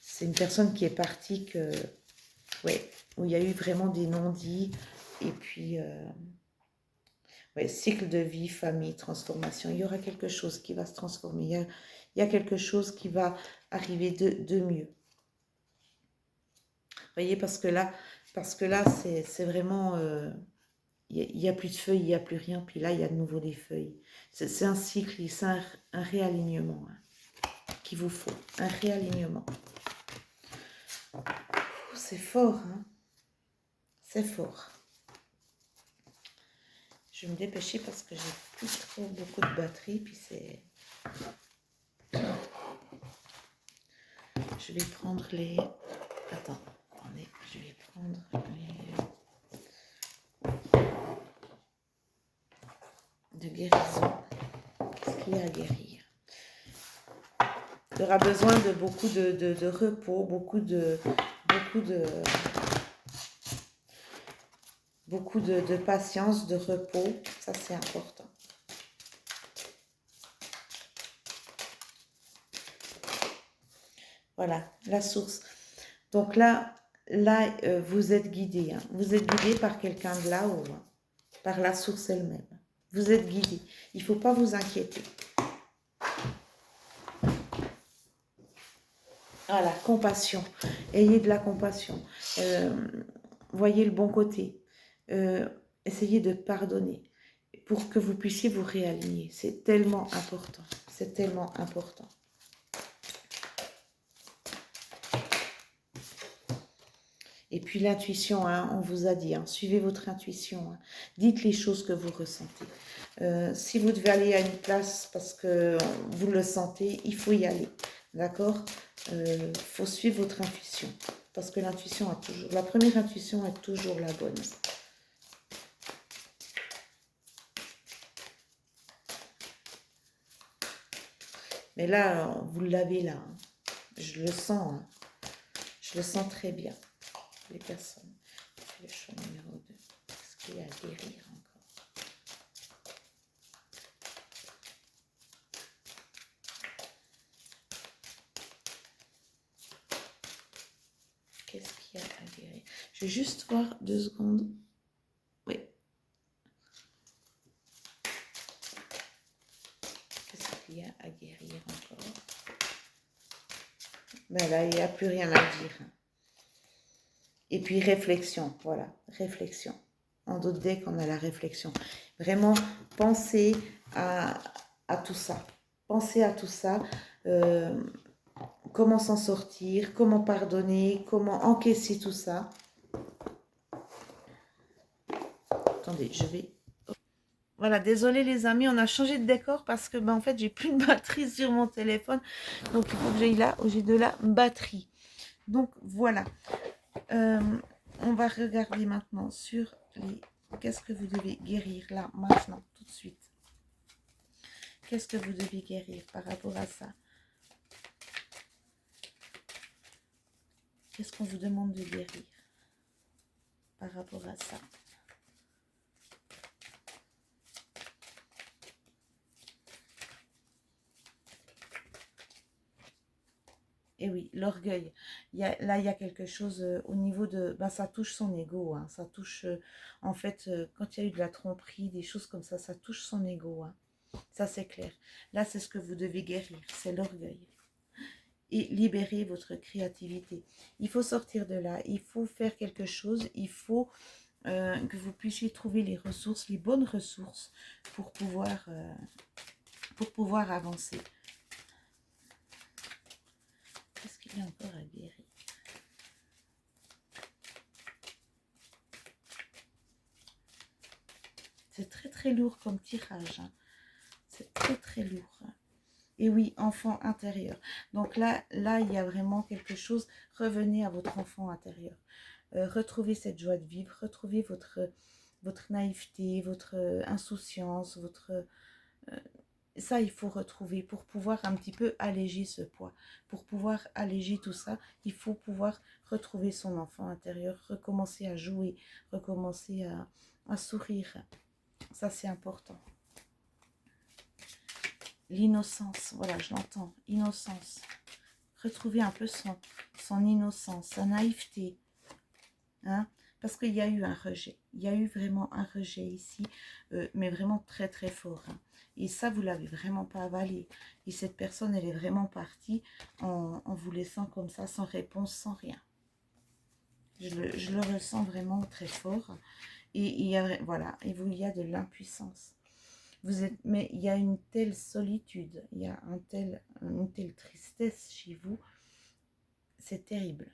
A: C'est une personne qui est partie ouais, où il y a eu vraiment des non-dits. Et puis, ouais, cycle de vie, famille, transformation. Il y aura quelque chose qui va se transformer. Il y a quelque chose qui va arriver de mieux. Vous voyez, parce que là c'est vraiment... il n'y a plus de feuilles, il n'y a plus rien. Puis là, il y a de nouveau des feuilles. C'est un cycle, c'est un réalignement qu'il vous faut. Un réalignement. C'est fort, hein? C'est fort. Je vais me dépêcher parce que j'ai plus trop beaucoup de batterie. Puis c'est... Je vais prendre les... Attendez, je vais prendre les... de guérison. Qu'est-ce qu'il y a à guérir? Il y aura besoin de beaucoup de repos, beaucoup de patience, de repos. Ça, c'est important. Voilà, la source. Donc là vous êtes guidé. Hein. Vous êtes guidé par quelqu'un de là-haut, hein, par la source elle-même. Vous êtes guidé. Il ne faut pas vous inquiéter. Voilà, compassion. Ayez de la compassion. Voyez le bon côté. Essayez de pardonner pour que vous puissiez vous réaligner. C'est tellement important. C'est tellement important. Et puis l'intuition, hein, on vous a dit, hein, suivez votre intuition. Hein. Dites les choses que vous ressentez. Si vous devez aller à une place parce que vous le sentez, il faut y aller. D'accord? Faut suivre votre intuition. Parce que l'intuition a toujours... La première intuition est toujours la bonne. Mais là, vous l'avez là. Hein. Je le sens. Hein. Je le sens très bien. Les personnes. Le choix numéro 2. Qu'est-ce qu'il y a à guérir encore? Qu'est-ce qu'il y a à guérir? Je vais juste voir 2 secondes. Oui. Qu'est-ce qu'il y a à guérir encore? Ben là, il n'y a plus rien à dire. Et puis réflexion, voilà, réflexion. En d'autres decks, on a la réflexion. Vraiment, pensez à tout ça. Pensez à tout ça. Comment s'en sortir, comment pardonner, comment encaisser tout ça. Attendez, je vais... Voilà, désolé les amis, on a changé de décor parce que en fait, j'ai plus de batterie sur mon téléphone. Donc, il faut que j'aille là où j'ai de la batterie. Donc, voilà. On va regarder maintenant sur les... Qu'est-ce que vous devez guérir là, maintenant, tout de suite? Qu'est-ce que vous devez guérir par rapport à ça? Qu'est-ce qu'on vous demande de guérir par rapport à ça? Et oui, l'orgueil. Là, il y a quelque chose au niveau de... Ben, ça touche son ego. Hein, ça touche... en fait, quand il y a eu de la tromperie, des choses comme ça touche son ego. Hein, ça, c'est clair. Là, c'est ce que vous devez guérir. C'est l'orgueil. Et libérer votre créativité. Il faut sortir de là. Il faut faire quelque chose. Il faut que vous puissiez trouver les ressources, les bonnes ressources pour pouvoir avancer. Qu'est-ce qu'il y a encore à guérir? très très lourd comme tirage, hein. C'est très très lourd. Et oui, enfant intérieur. Donc là, il y a vraiment quelque chose. Revenez à votre enfant intérieur. Retrouvez cette joie de vivre. Retrouvez votre naïveté, votre insouciance, ça, il faut retrouver pour pouvoir un petit peu alléger ce poids. Pour pouvoir alléger tout ça, il faut pouvoir retrouver son enfant intérieur, recommencer à jouer, recommencer à sourire. Ça, c'est important. L'innocence, voilà, je l'entends, innocence. Retrouver un peu son innocence, sa naïveté. Hein? Parce qu'il y a eu un rejet. Il y a eu vraiment un rejet ici, mais vraiment très très fort. Hein. Et ça, vous ne l'avez vraiment pas avalé. Et cette personne, elle est vraiment partie en vous laissant comme ça, sans réponse, sans rien. Je le ressens vraiment très fort. Et il y a, voilà, et vous, il y a de l'impuissance. Mais il y a une telle solitude, il y a une telle tristesse chez vous, c'est terrible.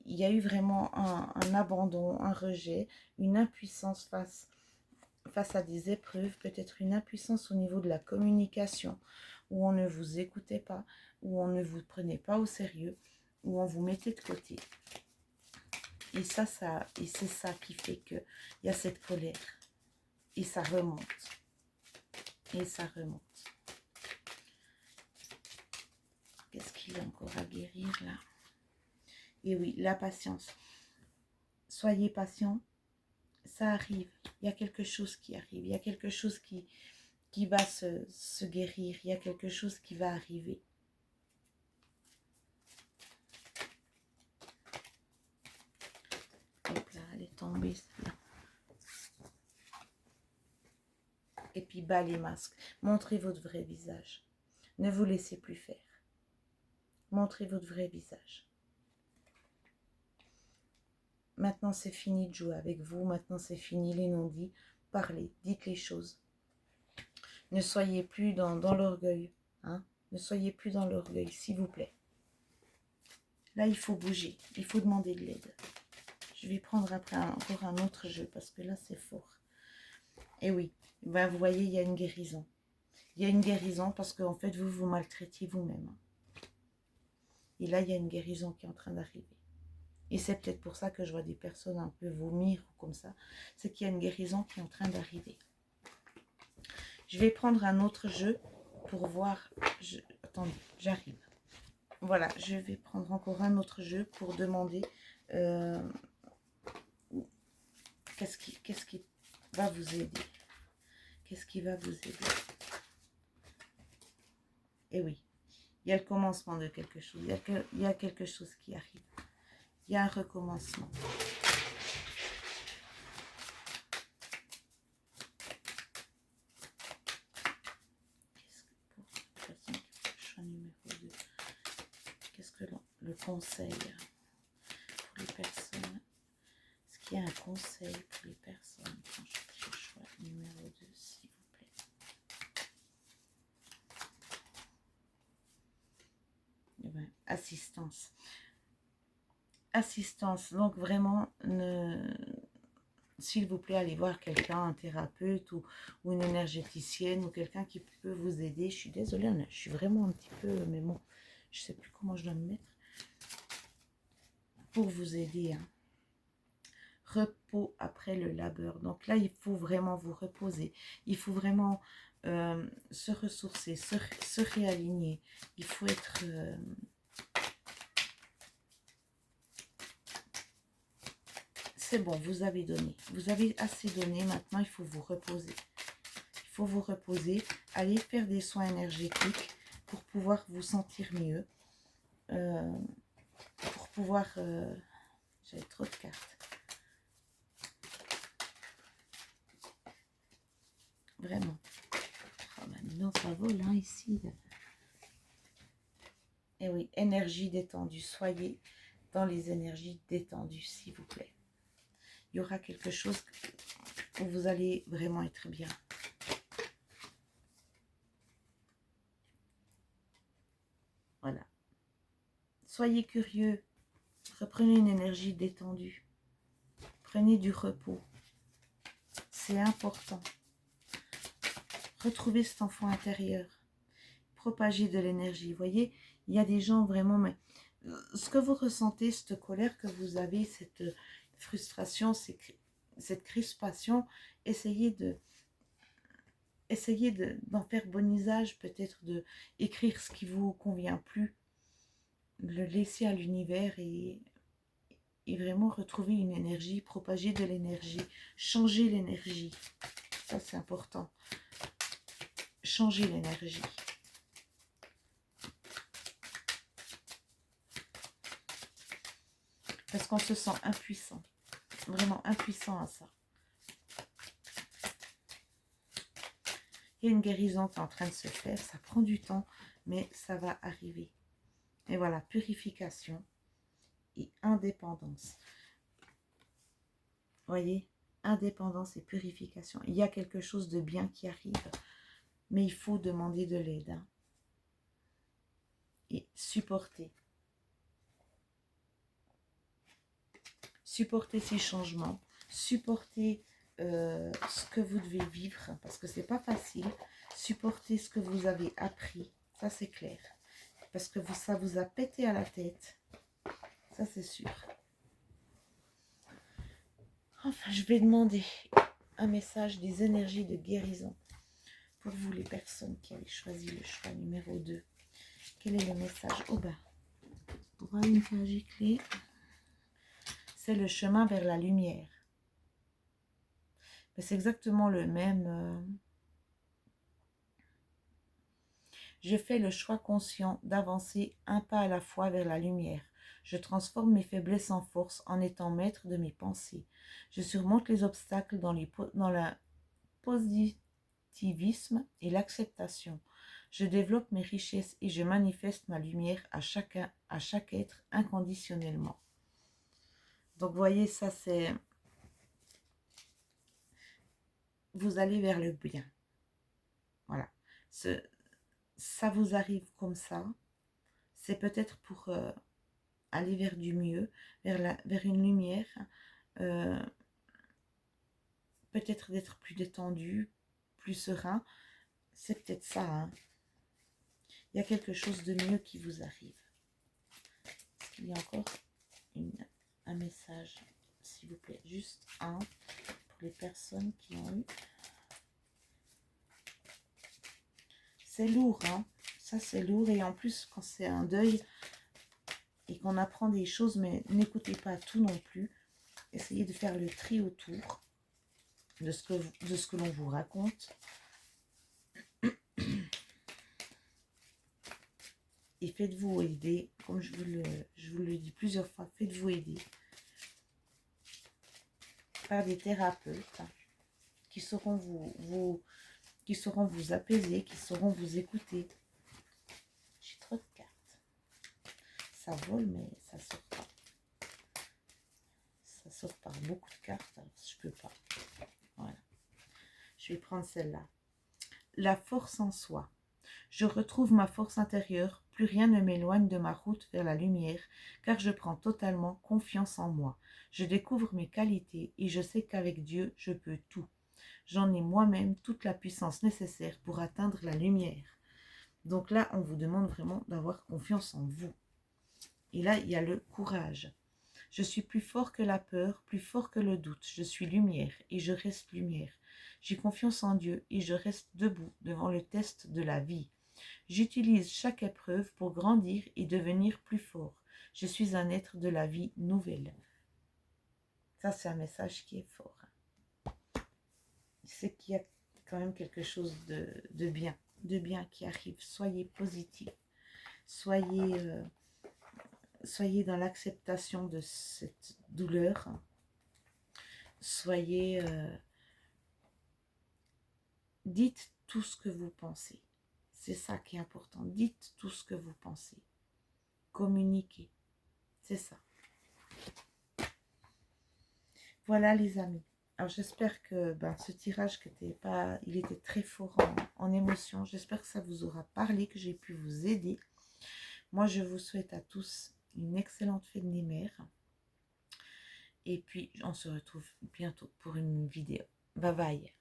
A: Il y a eu vraiment un abandon, un rejet, une impuissance face à des épreuves, peut-être une impuissance au niveau de la communication, où on ne vous écoutait pas, où on ne vous prenait pas au sérieux, où on vous mettait de côté. Et c'est ça qui fait qu'il y a cette colère. Et ça remonte. Et ça remonte. Qu'est-ce qu'il y a encore à guérir là? Et oui, la patience. Soyez patient. Ça arrive. Il y a quelque chose qui arrive. Il y a quelque chose qui va se guérir. Il y a quelque chose qui va arriver. Hop là, elle est tombée. Là. Et puis bas les masques. Montrez votre vrai visage. Ne vous laissez plus faire. Montrez votre vrai visage. Maintenant, c'est fini de jouer avec vous. Maintenant, c'est fini les non-dits. Parlez, dites les choses. Ne soyez plus dans l'orgueil. Hein? Ne soyez plus dans l'orgueil, s'il vous plaît. Là, il faut bouger. Il faut demander de l'aide. Je vais prendre après encore un autre jeu parce que là, c'est fort. Et oui, ben, vous voyez, il y a une guérison. Il y a une guérison parce qu'en fait, vous vous maltraitiez vous-même. Et là, il y a une guérison qui est en train d'arriver. Et c'est peut-être pour ça que je vois des personnes un peu vomir ou comme ça. C'est qu'il y a une guérison qui est en train d'arriver. Je vais prendre un autre jeu pour voir... Attendez, j'arrive. Voilà, je vais prendre encore un autre jeu pour demander qu'est-ce qui va vous aider. Qu'est-ce qui va vous aider? Et oui, il y a le commencement de quelque chose. Il y a quelque chose qui arrive. Il y a un recommencement. Qu'est-ce que le conseil pour les personnes? Est-ce qu'il y a un conseil pour les personnes? Je choix numéro 2, s'il vous plaît. Eh ben, assistance. Assistance. Donc vraiment, s'il vous plaît, allez voir quelqu'un, un thérapeute ou une énergéticienne ou quelqu'un qui peut vous aider. Je suis désolée, je suis vraiment un petit peu, mais bon, je ne sais plus comment je dois me mettre pour vous aider. Hein. Repos après le labeur. Donc là, il faut vraiment vous reposer. Il faut vraiment se ressourcer, se réaligner. Il faut être... c'est bon, vous avez donné. Vous avez assez donné. Maintenant, il faut vous reposer. Il faut vous reposer. Allez faire des soins énergétiques pour pouvoir vous sentir mieux. Pour pouvoir... j'avais trop de cartes. Vraiment. Oh, maintenant, ça vole hein, ici. Et oui, énergie détendue. Soyez dans les énergies détendues, s'il vous plaît. Il y aura quelque chose où vous allez vraiment être bien. Voilà. Soyez curieux. Reprenez une énergie détendue. Prenez du repos. C'est important. Retrouvez cet enfant intérieur. Propagez de l'énergie. Vous voyez, il y a des gens vraiment... Mais ce que vous ressentez, cette colère que vous avez, cette frustration, cette crispation, essayez d'en faire bon usage, peut-être de écrire ce qui vous convient plus, le laisser à l'univers et vraiment retrouver une énergie, propager de l'énergie, changer l'énergie. Ça, c'est important. Changer l'énergie. Parce qu'on se sent impuissant. Vraiment impuissant à ça. Il y a une guérison qui est en train de se faire. Ça prend du temps, mais ça va arriver. Et voilà, purification et indépendance. Voyez, indépendance et purification. Il y a quelque chose de bien qui arrive, mais il faut demander de l'aide. Hein. Et supporter. Supporter ces changements. Supporter ce que vous devez vivre, parce que c'est pas facile. Supporter ce que vous avez appris, ça c'est clair. Parce que ça vous a pété à la tête. Ça c'est sûr. Enfin, je vais demander un message des énergies de guérison pour vous les personnes qui avez choisi le choix numéro 2. Quel est le message? Oh ben, droit une cage clé. C'est le chemin vers la lumière. C'est exactement le même. Je fais le choix conscient d'avancer un pas à la fois vers la lumière. Je transforme mes faiblesses en force en étant maître de mes pensées. Je surmonte les obstacles dans le positivisme et l'acceptation. Je développe mes richesses et je manifeste ma lumière à chaque être inconditionnellement. Donc, vous voyez, ça c'est... Vous allez vers le bien. Voilà. Ça vous arrive comme ça. C'est peut-être pour aller vers du mieux, vers une lumière. Peut-être d'être plus détendu, plus serein. C'est peut-être ça. Hein. Il y a quelque chose de mieux qui vous arrive. Est-ce qu'il y a encore un message, s'il vous plaît? Juste un pour les personnes qui ont eu. C'est lourd, hein. Ça c'est lourd. Et en plus, quand c'est un deuil et qu'on apprend des choses, mais n'écoutez pas tout non plus. Essayez de faire le tri autour de ce que l'on vous raconte. Et faites-vous aider, comme je vous le dis plusieurs fois, faites-vous aider par des thérapeutes qui sauront qui sauront vous apaiser, qui sauront vous écouter. J'ai trop de cartes. Ça vole, mais ça sort pas. Ça sort par beaucoup de cartes, alors je peux pas. Voilà. Je vais prendre celle-là. La force en soi. Je retrouve ma force intérieure, plus rien ne m'éloigne de ma route vers la lumière, car je prends totalement confiance en moi. Je découvre mes qualités et je sais qu'avec Dieu, je peux tout. J'en ai moi-même toute la puissance nécessaire pour atteindre la lumière. Donc là, on vous demande vraiment d'avoir confiance en vous. Et là, il y a le courage. Je suis plus fort que la peur, plus fort que le doute. Je suis lumière et je reste lumière. J'ai confiance en Dieu et je reste debout devant le test de la vie. J'utilise chaque épreuve pour grandir et devenir plus fort. Je suis un être de la vie nouvelle. Ça, c'est un message qui est fort. C'est qu'il y a quand même quelque chose de bien qui arrive. Soyez positif. Soyez dans l'acceptation de cette douleur. Soyez... dites tout ce que vous pensez. C'est ça qui est important. Dites tout ce que vous pensez. Communiquez. C'est ça. Voilà les amis. Alors j'espère que ce tirage il était très fort en émotion. J'espère que ça vous aura parlé, que j'ai pu vous aider. Moi je vous souhaite à tous une excellente fête des mères. Et puis, on se retrouve bientôt pour une vidéo. Bye bye.